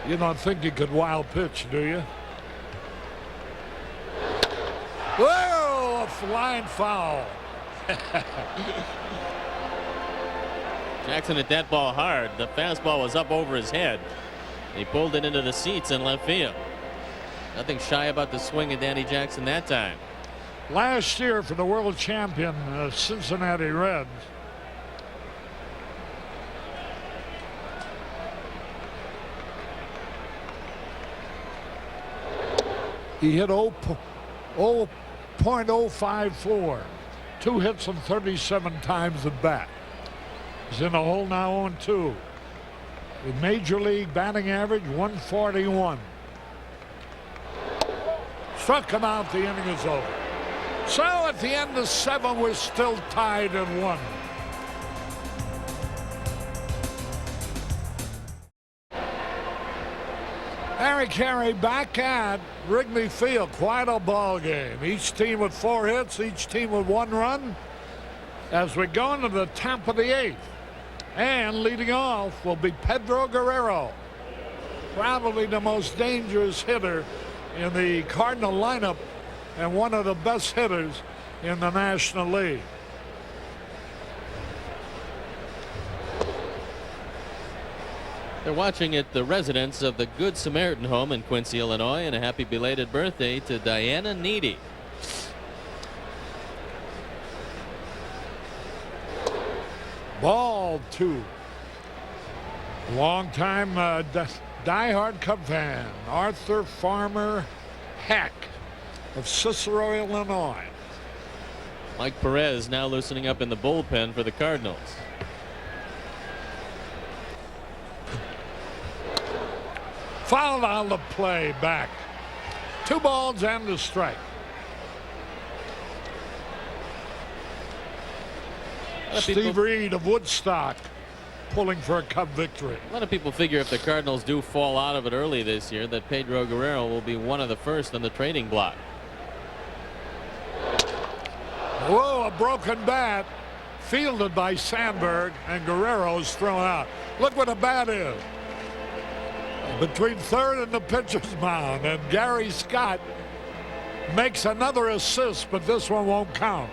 You don't think you could wild pitch, do you? Whoa, a flying foul. Jackson hit that ball hard. The fastball was up over his head. He pulled it into the seats in left field. Nothing shy about the swing of Danny Jackson that time. Last year for the world champion Cincinnati Reds, he hit 0.054, 2 hits and 37 times at bat. He's in the hole now on 2. With Major League batting average 141. Struck him out, the inning is over. So at the end of 7, we're still tied at 1. Harry Carey back at Wrigley Field. Quite a ball game. Each team with 4 hits, each team with 1 run. As we go into the top of the 8th. And leading off will be Pedro Guerrero. Probably the most dangerous hitter in the Cardinal lineup and one of the best hitters in the National League. They're watching at the residence of the Good Samaritan Home in Quincy, Illinois, and a happy belated birthday to Diana Needy. Ball 2. Long-time diehard Cub fan, Arthur Farmer Heck of Cicero, Illinois. Mike Perez now loosening up in the bullpen for the Cardinals. Fouled on the play back. 2 balls and a strike. Steve Reed of Woodstock pulling for a Cub victory. A lot of people figure if the Cardinals do fall out of it early this year that Pedro Guerrero will be one of the first on the trading block. Whoa, a broken bat fielded by Sandberg, and Guerrero's thrown out. Look what a bat is. Between third and the pitcher's mound, and Gary Scott makes another assist, but this one won't count.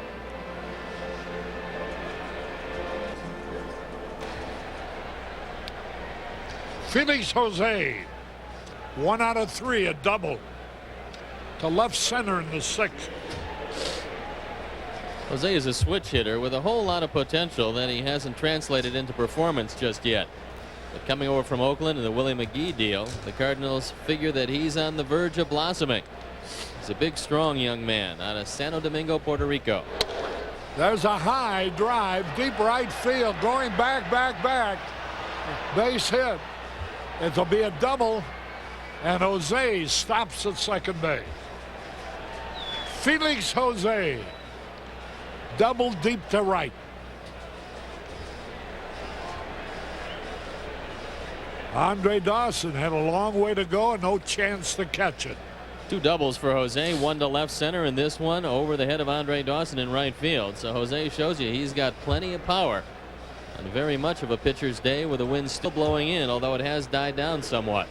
Felix Jose, 1 out of 3, a double to left center in the 6th. Jose is a switch hitter with a whole lot of potential that he hasn't translated into performance just yet. But coming over from Oakland and the Willie McGee deal, the Cardinals figure that he's on the verge of blossoming. He's a big, strong young man out of Santo Domingo, Puerto Rico. There's a high drive, deep right field, going back. Base hit. It'll be a double, and Jose stops at second base. Felix Jose, double deep to right. Andre Dawson had a long way to go and no chance to catch it. 2 doubles for Jose, 1 to left center, and this one over the head of Andre Dawson in right field. So Jose shows you he's got plenty of power. And very much of a pitcher's day with the wind still blowing in, although it has died down somewhat.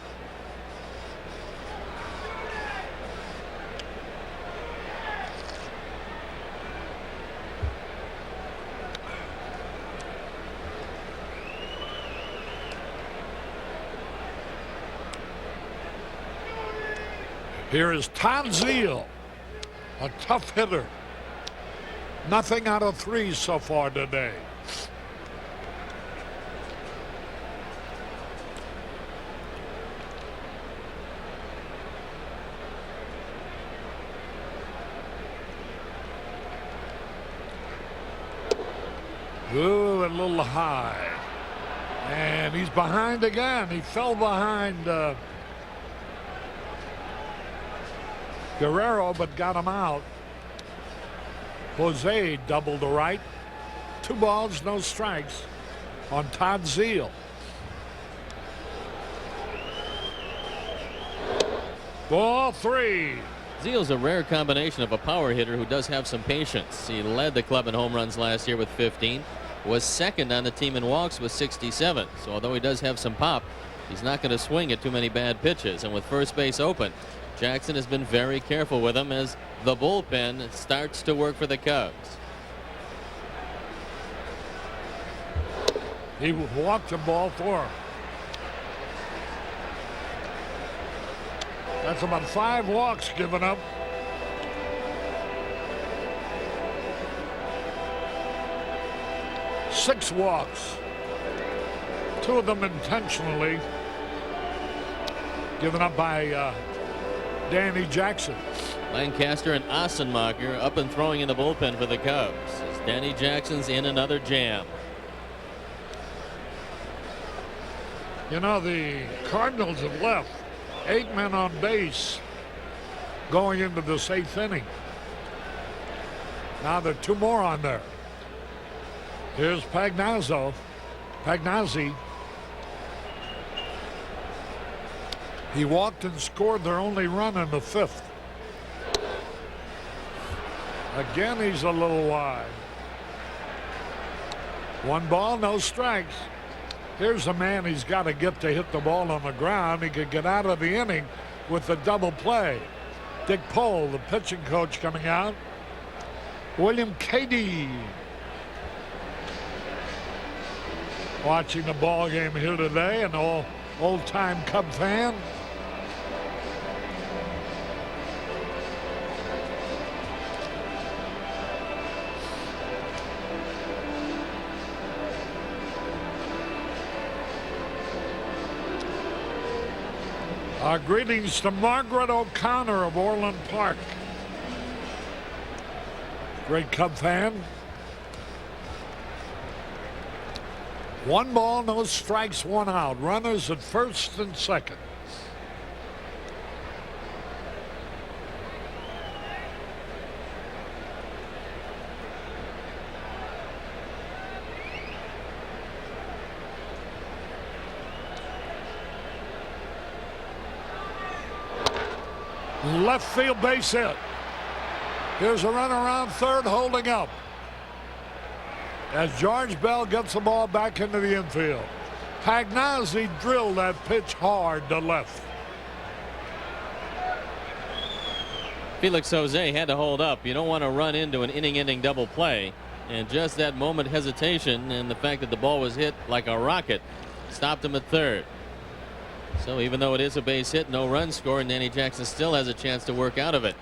Here is Todd Zeile, a tough hitter. Nothing out of 3 so far today. Ooh, a little high. And he's behind again. He fell behind Guerrero, but got him out. Jose doubled to right. 2 balls, no strikes on Todd Zeile. Ball 3. Zeal's a rare combination of a power hitter who does have some patience. He led the club in home runs last year with 15, was second on the team in walks with 67. So although he does have some pop, he's not going to swing at too many bad pitches. And with first base open, Jackson has been very careful with him as the bullpen starts to work for the Cubs. He walked the ball 4. That's about 5 walks given up. Six walks. 2 of them intentionally given up by Danny Jackson. Lancaster and Ossenmacher up and throwing in the bullpen for the Cubs as Danny Jackson's in another jam. You know, the Cardinals have left 8 men on base going into this 8th inning. Now there are 2 more on there. Here's Pagnazzi. He walked and scored their only run in the 5th. Again, he's a little wide. 1 ball, no strikes. Here's a man he's got to get to hit the ball on the ground. He could get out of the inning with the double play. Dick Pohl, the pitching coach, coming out. William Cady watching the ball game here today, an old-time Cub fan. Our greetings to Margaret O'Connor of Orland Park. Great Cub fan. 1 ball, no strikes, 1 out. Runners at first and second. Left field base hit. Here's a run around third, holding up as George Bell gets the ball back into the infield. Pagnazzi drilled that pitch hard to left. Felix Jose had to hold up. You don't want to run into an inning-ending double play. And just that moment hesitation and the fact that the ball was hit like a rocket stopped him at third. So even though it is a base hit, no run score, and Danny Jackson still has a chance to work out of it.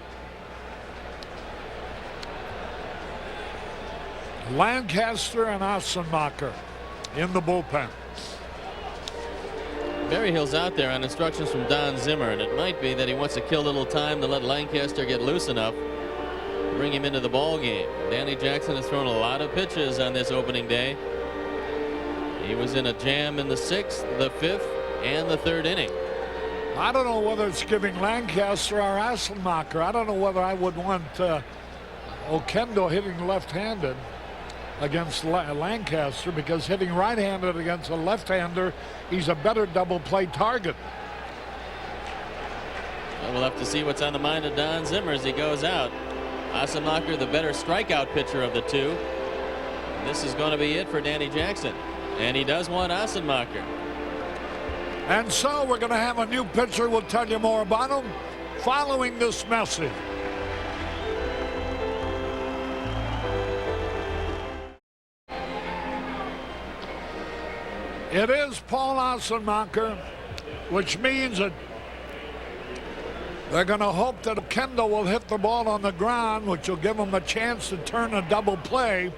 Lancaster and Ossenmacher in the bullpen. Berryhill's out there on instructions from Don Zimmer, and it might be that he wants to kill a little time to let Lancaster get loose enough to bring him into the ball game. Danny Jackson has thrown a lot of pitches on this opening day. He was in a jam in the 6th, the 5th, and the 3rd inning. I don't know whether it's giving Lancaster or Ossenmacher. I don't know whether I would want Oquendo hitting left-handed against Lancaster, because hitting right-handed against a left-hander, he's a better double play target. Well, we'll have to see what's on the mind of Don Zimmer as he goes out. Ossenmacher, the better strikeout pitcher of the 2. And this is going to be it for Danny Jackson, and he does want Ossenmacher. And so we're going to have a new pitcher. We'll tell you more about him following this message. It is Paul Ossenmacher, which means that they're going to hope that Oquendo will hit the ball on the ground, which will give him a chance to turn a double play,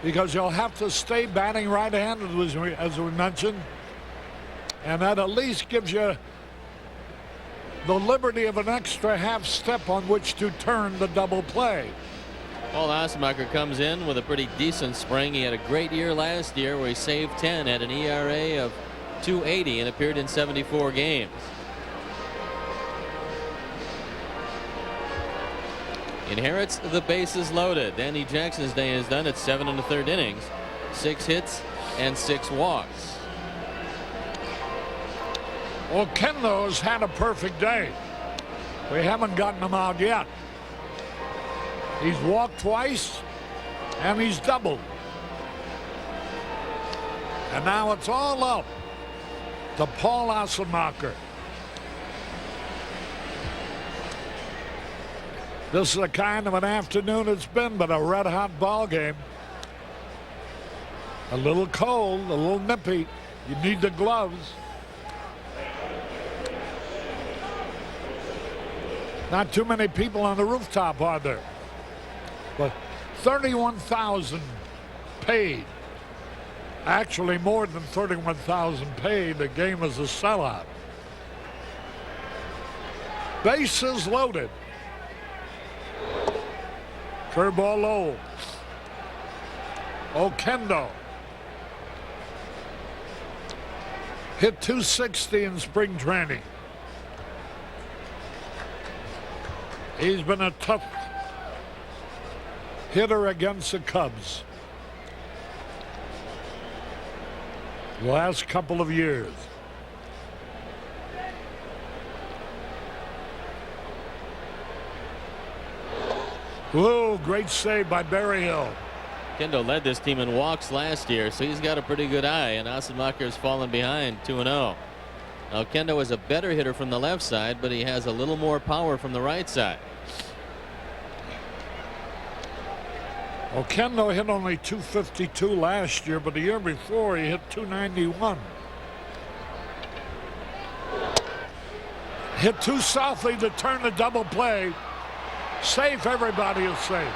because he'll have to stay batting right-handed, as we mentioned. And that at least gives you the liberty of an extra half step on which to turn the double play. Paul Ossenmacher comes in with a pretty decent spring. He had a great year last year where he saved 10, had an ERA of 2.80, and appeared in 74 games. Inherits the bases loaded. Danny Jackson's day is done at 7 1/3 innings, 6 hits and 6 walks. Well, Kendo's had a perfect day. We haven't gotten him out yet. He's walked twice, and he's doubled. And now it's all up to Paul Assenmacher. This is the kind of an afternoon it's been, but a red-hot ball game. A little cold, a little nippy. You need the gloves. Not too many people on the rooftop, are there? But 31,000 paid. Actually, more than 31,000 paid. The game is a sellout. Bases loaded. Curveball low. Oquendo hit .260 in spring training. He's been a tough hitter against the Cubs the last couple of years. Whoa, great save by Berryhill. Kendo led this team in walks last year, so he's got a pretty good eye, and Assenmacher has fallen behind 2-0. Now, Kendo is a better hitter from the left side, but he has a little more power from the right side. Well, Kendo hit only .252 last year, but the year before he hit .291. Hit too softly to turn the double play. Safe, everybody is safe.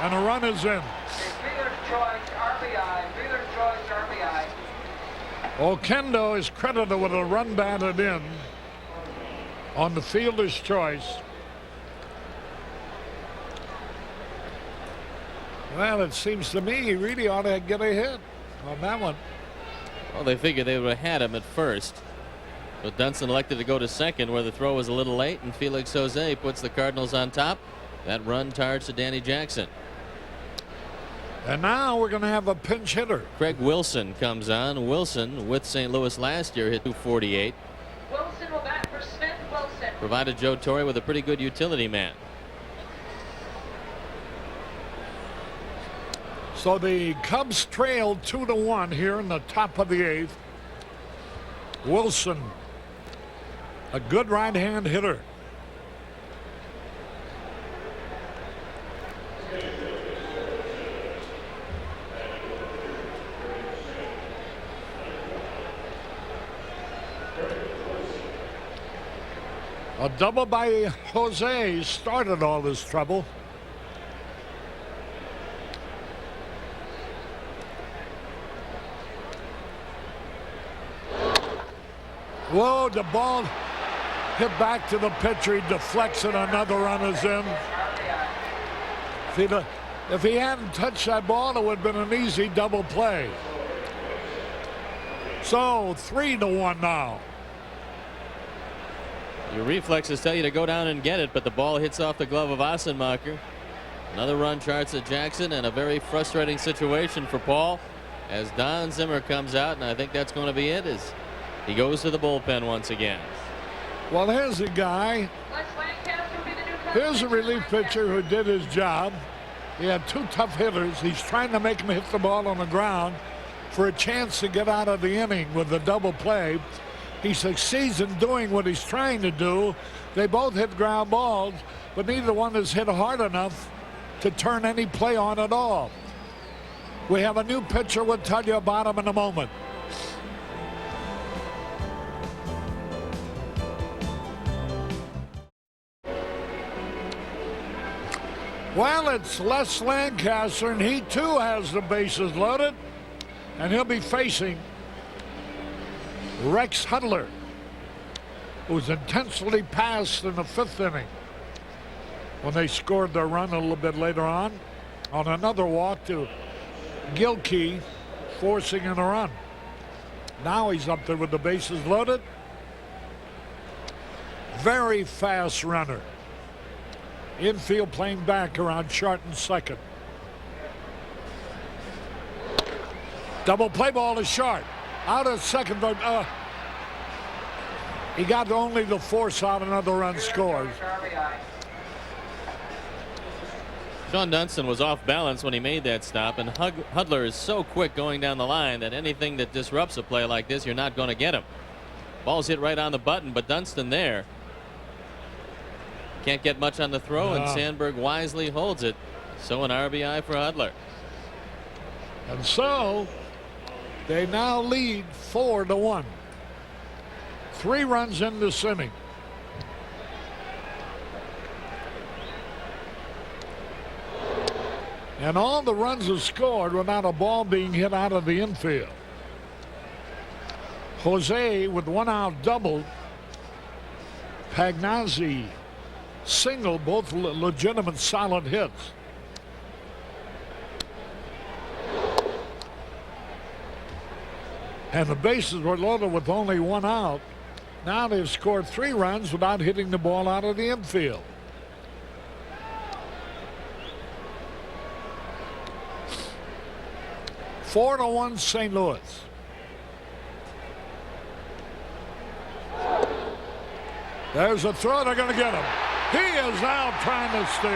And a run is in. Fielder's choice, RBI. Fielder's choice, RBI. Oquendo is credited with a run batted in on the fielder's choice. Well, it seems to me he really ought to get a hit on that one. Well, they figured they would have had him at first. But Dunson elected to go to second, where the throw was a little late, and Felix Jose puts the Cardinals on top. That run targets to Danny Jackson. And now we're going to have a pinch hitter. Craig Wilson comes on. Wilson, with St. Louis last year, hit .248. Wilson will bat for Smith. Wilson. Provided Joe Torre with a pretty good utility man. So the Cubs trailed 2-1 here in the top of the eighth. Wilson, a good right-hand hitter. A double by Jose started all this trouble. Whoa, the ball hit back to the pitcher. He deflects it. Another run is in. If he hadn't touched that ball, it would have been an easy double play. So 3-1 now. Your reflexes tell you to go down and get it, but the ball hits off the glove of Assenmacher. Another run charts at Jackson, and a very frustrating situation for Paul as Don Zimmer comes out, and I think that's going to be it as he goes to the bullpen once again. Well, here's a guy. Here's a relief pitcher who did his job. He had two tough hitters. He's trying to make them hit the ball on the ground for a chance to get out of the inning with a double play. He succeeds in doing what he's trying to do. They both hit ground balls, but neither one has hit hard enough to turn any play on at all. We have a new pitcher. We'll tell you about him in a moment. Well, it's Les Lancaster, and he too has the bases loaded, and he'll be facing Rex Hudler, who's intensely passed in the fifth inning when they scored their run a little bit later on another walk to Gilkey, forcing in a run. Now he's up there with the bases loaded. Very fast runner. Infield playing back around short and second. Double play ball is short. Out of second. He got only to force out another run scored. RBI. Sean Dunston was off balance when he made that stop, and Hudler is so quick going down the line that anything that disrupts a play like this, you're not going to get him. Ball's hit right on the button, but Dunston there can't get much on the throw, and Sandberg wisely holds it. So an RBI for Hudler. And so they now lead 4-1. 3 runs in this inning. And all the runs are scored without a ball being hit out of the infield. Jose with 1 out double. Pagnazzi single, both legitimate solid hits. And the bases were loaded with only 1 out. Now they've scored 3 runs without hitting the ball out of the infield. 4-1 St. Louis. There's a throw. They're going to get him. He is out trying to steal.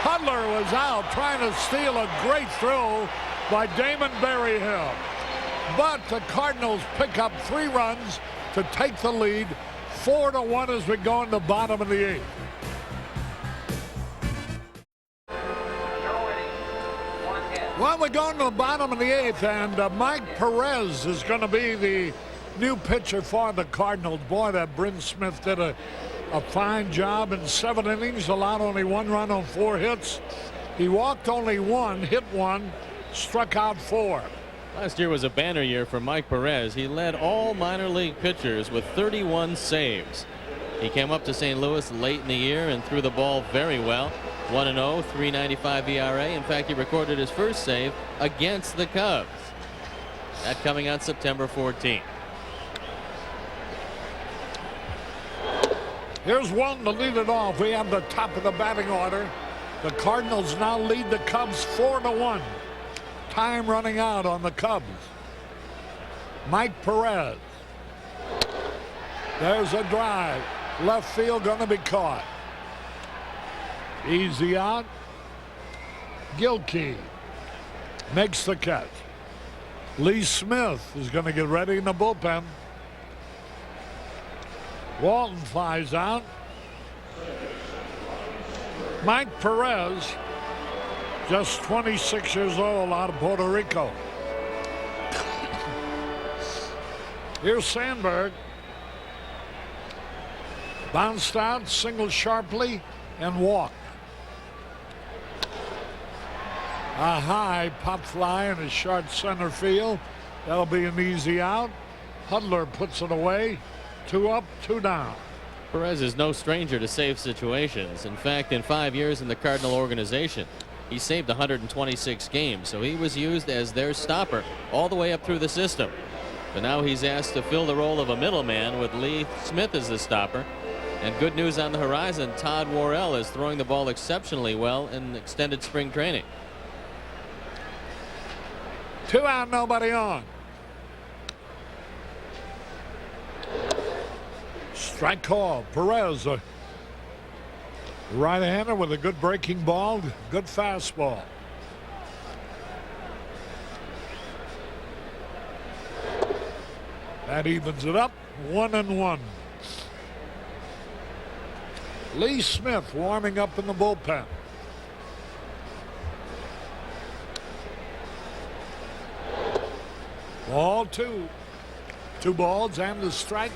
Hudler was out trying to steal a great throw by Damon Berryhill. But the Cardinals pick up 3 runs to take the lead. 4-1 as we go in the bottom of the 8th. Well, we're going to the bottom of the 8th, and Mike Perez is going to be the new pitcher for the Cardinals. Boy, that Bryn Smith did a fine job in 7 innings, allowed only 1 run on 4 hits. He walked only 1, hit 1, struck out 4. Last year was a banner year for Mike Perez. He led all minor league pitchers with 31 saves. He came up to St. Louis late in the year and threw the ball very well. 1-0, 3.95 ERA. In fact, he recorded his first save against the Cubs. That coming on September 14th. Here's one to lead it off. We have the top of the batting order. The Cardinals now lead the Cubs 4-1. Time running out on the Cubs. Mike Perez. There's a drive. Left field going to be caught. Easy out. Gilkey makes the catch. Lee Smith is going to get ready in the bullpen. Walton flies out. Mike Perez, just 26 years old, out of Puerto Rico. Here's Sandberg. Bounced out, singled sharply, and walked. A high pop fly in a short center field. That'll be an easy out. Hudler puts it away. 2 up, 2 down. Perez is no stranger to save situations. In fact, in 5 years in the Cardinal organization, he saved 126 games, so he was used as their stopper all the way up through the system. But now he's asked to fill the role of a middleman with Lee Smith as the stopper. And good news on the horizon, Todd Worrell is throwing the ball exceptionally well in extended spring training. 2 out, nobody on. Strike call. Perez, a right-hander with a good breaking ball, good fastball. That evens it up, 1-1. Lee Smith warming up in the bullpen. Ball 2. 2 balls and the strike.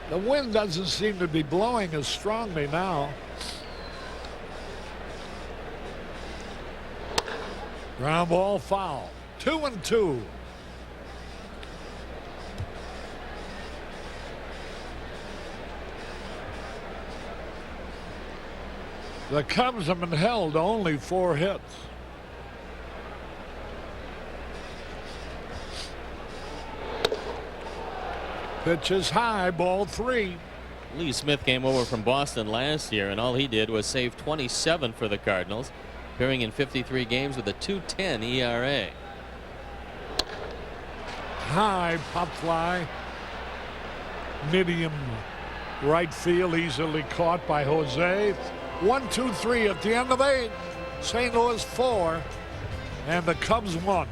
The wind doesn't seem to be blowing as strongly now. Ground ball foul. 2-2. The Cubs have been held to only 4 hits. Pitch is high, ball 3. Lee Smith came over from Boston last year, and all he did was save 27 for the Cardinals, appearing in 53 games with a 2.10 ERA. High pop fly. medium right field, easily caught by Jose. 1-2-3 at the end of 8. St. Louis 4 and the Cubs 1.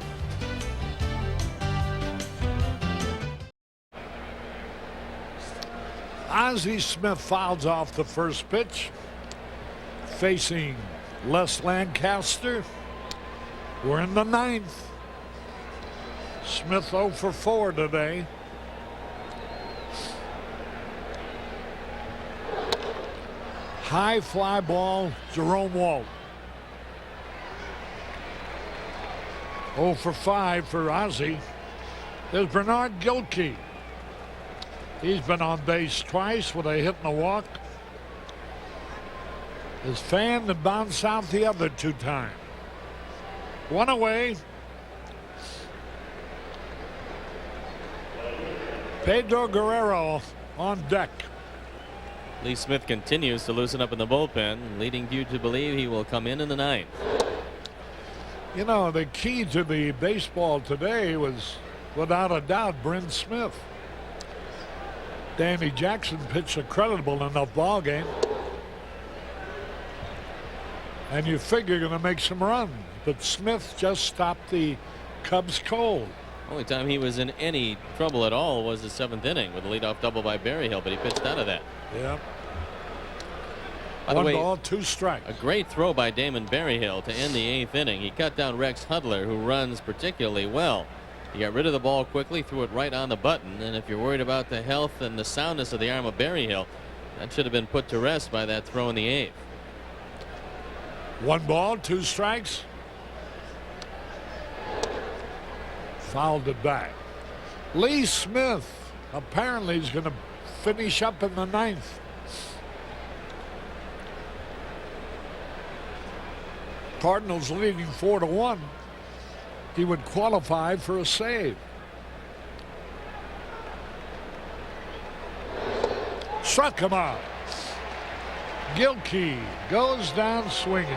Ozzie Smith fouls off the first pitch, facing Les Lancaster. We're in the 9th. Smith 0 for 4 today. High fly ball, Jerome Walt. 0 for 5 for Ozzie. There's Bernard Gilkey. He's been on base twice with a hit and a walk. His fan to bounce out the other 2 times. 1 away. Pedro Guerrero on deck. Lee Smith continues to loosen up in the bullpen, leading you to believe he will come in the 9th. You know, the key to the baseball today was, without a doubt, Bryn Smith. Danny Jackson pitched a creditable enough ball game. And you figure you're going to make some run. But Smith just stopped the Cubs cold. Only time he was in any trouble at all was the 7th inning with a leadoff double by Berryhill, but he pitched out of that. Yeah. By the way, 1 ball, 2 strikes. A great throw by Damon Berryhill to end the 8th inning. He cut down Rex Hudler, who runs particularly well. He got rid of the ball quickly, threw it right on the button, and if you're worried about the health and the soundness of the arm of Berryhill, that should have been put to rest by that throw in the 8th. 1 ball, 2 strikes. Fouled it back. Lee Smith apparently is going to finish up in the 9th. Cardinals leading 4-1. He would qualify for a save. Struck him out. Gilkey goes down swinging.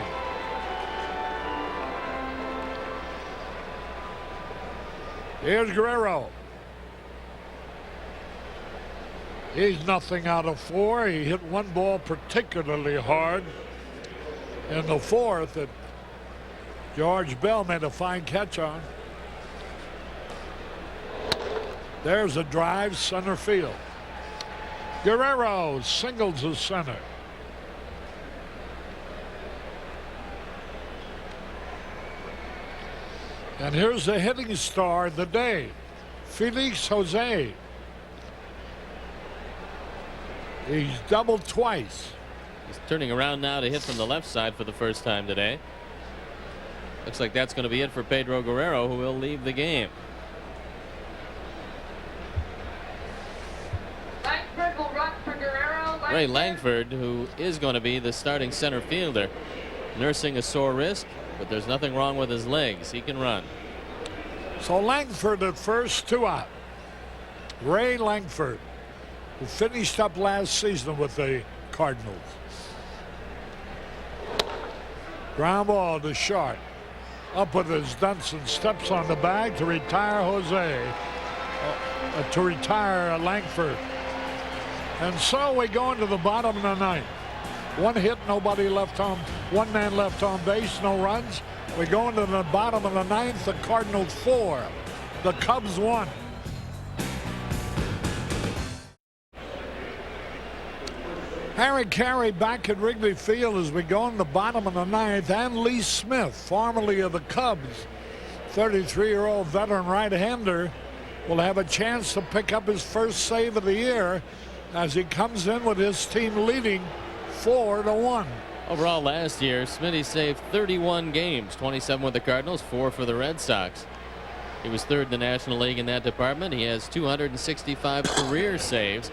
Here's Guerrero. He's nothing out of 4. He hit 1 ball particularly hard in the 4th that George Bell made a fine catch on. There's a drive, center field. Guerrero singles the center. And here's the hitting star of the day, Felix Jose. He's doubled twice. He's turning around now to hit from the left side for the first time today. Looks like that's going to be it for Pedro Guerrero, who will leave the game. Langford will run for Guerrero. Ray Langford, who is going to be the starting center fielder, nursing a sore wrist, but there's nothing wrong with his legs. He can run. So Langford at first, 2 out. Ray Langford, who finished up last season with the Cardinals. Ground ball to short. Up with his Dunson, steps on the bag to retire Jose, to retire Langford. And so we go into the bottom of the 9th. 1 hit, nobody left on, 1 man left on base, no runs. We go into the bottom of the 9th, the Cardinals 4, the Cubs 1. Harry Carey back at Wrigley Field as we go in the bottom of the 9th, and Lee Smith, formerly of the Cubs, 33-year-old veteran right-hander, will have a chance to pick up his first save of the year as he comes in with his team leading 4-1. Overall last year, Smitty saved 31 games, 27 with the Cardinals, 4 for the Red Sox. He was 3rd in the National League in that department. He has 265 career saves,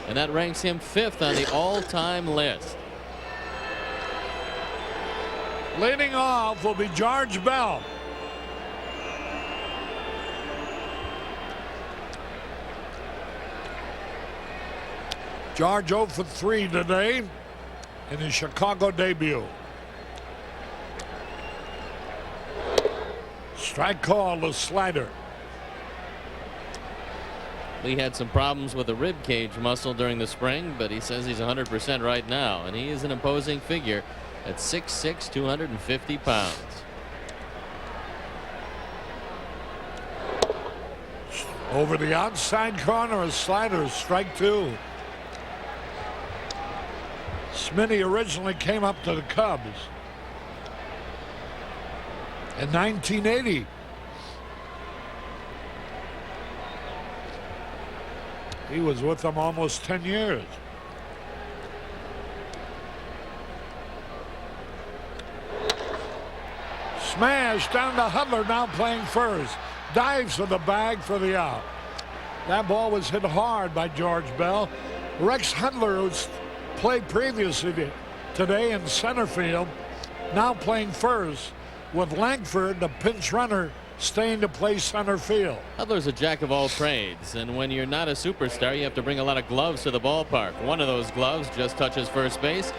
and that ranks him 5th on the all-time list. Leading off will be George Bell. George 0 for 3 today in his Chicago debut. Strike call, the slider. Lee had some problems with the rib cage muscle during the spring, but he says he's 100% right now, and he is an imposing figure at 6'6", 250 pounds. Over the outside corner, a slider, strike two. Smitty originally came up to the Cubs in 1980. He was with them almost 10 years. Smash down to Hudler, now playing first. Dives for the bag for the out. That ball was hit hard by George Bell. Rex Hudler, who's played previously today in center field, now playing first, with Langford, the pinch runner, staying to play center field. Hudler's a jack of all trades, and when you're not a superstar, you have to bring a lot of gloves to the ballpark. One of those gloves just touches first base,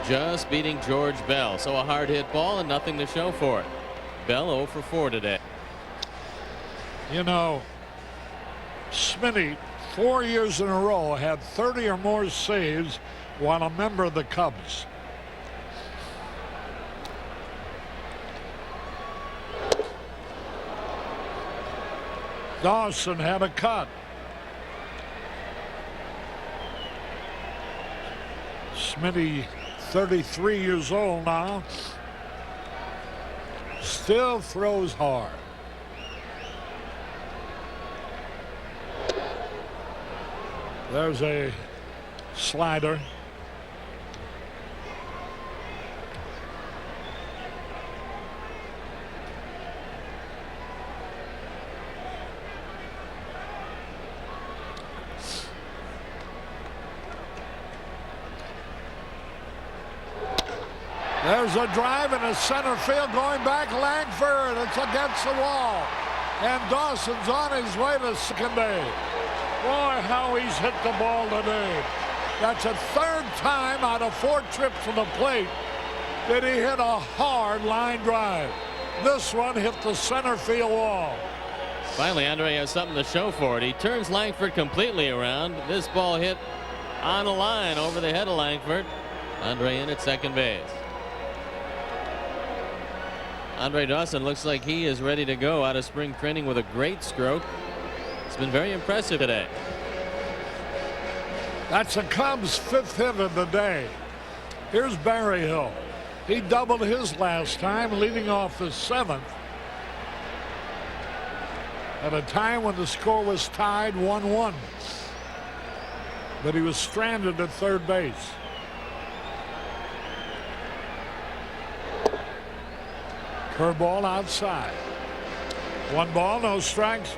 just beating George Bell. So a hard hit ball and nothing to show for it. Bell 0 for 4 today. You know, Smitty, 4 years in a row, had 30 or more saves while a member of the Cubs. Dawson had a cut. Smitty, 33 years old now, still throws hard. There's a slider. There's a drive in the center field going back. Langford, it's against the wall. And Dawson's on his way to second base. Boy, how he's hit the ball today. That's a third time out of 4 trips to the plate that he hit a hard line drive. This one hit the center field wall. Finally, Andre has something to show for it. He turns Langford completely around. This ball hit on a line over the head of Langford. Andre in at second base. Andre Dawson looks like he is ready to go out of spring training with a great stroke. It's been very impressive today. That's a Cubs' 5th hit of the day. Here's Berryhill. He doubled his last time, leading off the 7th. At a time when the score was tied 1-1. But he was stranded at third base. Curveball outside. 1 ball, no strikes.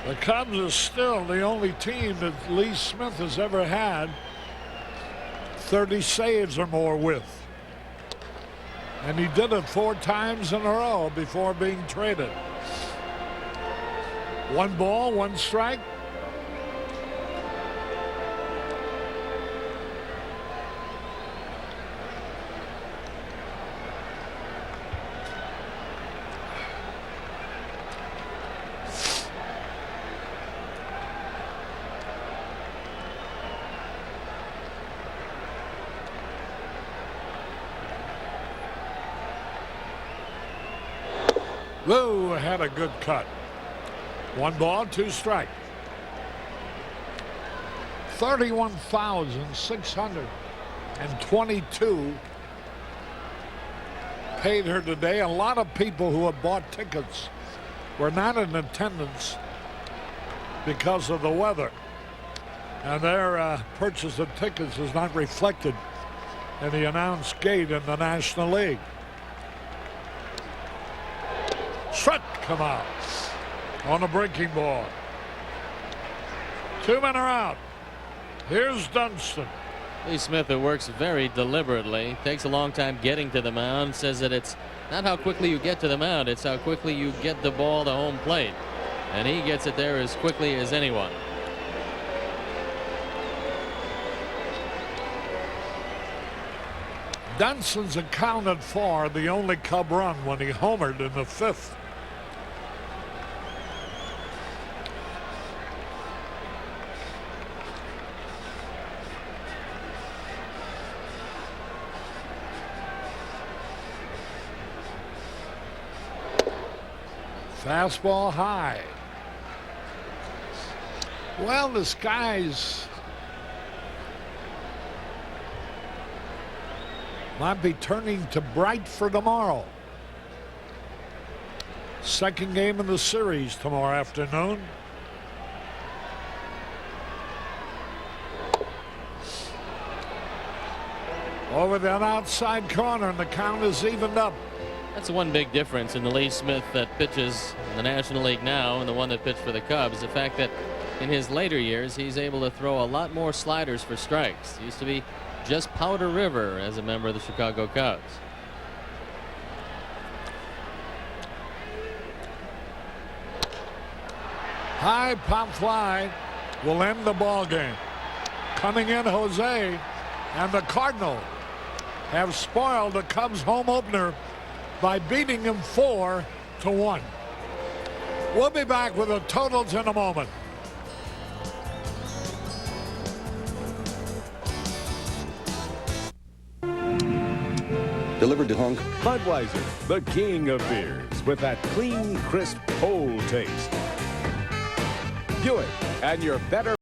The Cubs are still the only team that Lee Smith has ever had 30 saves or more with. And he did it 4 times in a row before being traded. 1 ball, 1 strike. Lou had a good cut. 1 ball, 2 strikes. 31,622 paid her today. A lot of people who have bought tickets were not in attendance because of the weather. And their purchase of tickets is not reflected in the announced gate in the National League. Struck come out on a breaking ball. 2 men are out. Here's Dunston. Lee Smith, who works very deliberately, takes a long time getting to the mound, says that it's not how quickly you get to the mound, it's how quickly you get the ball to home plate. And he gets it there as quickly as anyone. Dunston's accounted for the only Cub run when he homered in the 5th. Fastball high. Well, the skies might be turning to bright for tomorrow. Second game of the series tomorrow afternoon. Over the outside corner, and the count is evened up. That's one big difference in the Lee Smith that pitches in the National League now and the one that pitched for the Cubs. The fact that in his later years, he's able to throw a lot more sliders for strikes. He used to be just Powder River as a member of the Chicago Cubs. High pop fly will end the ball game. Coming in, Jose, and the Cardinals have spoiled the Cubs home opener by beating him 4-1. We'll be back with the totals in a moment. Delivered to home. Budweiser, the king of beers, with that clean, crisp, cold taste. Buick, and your better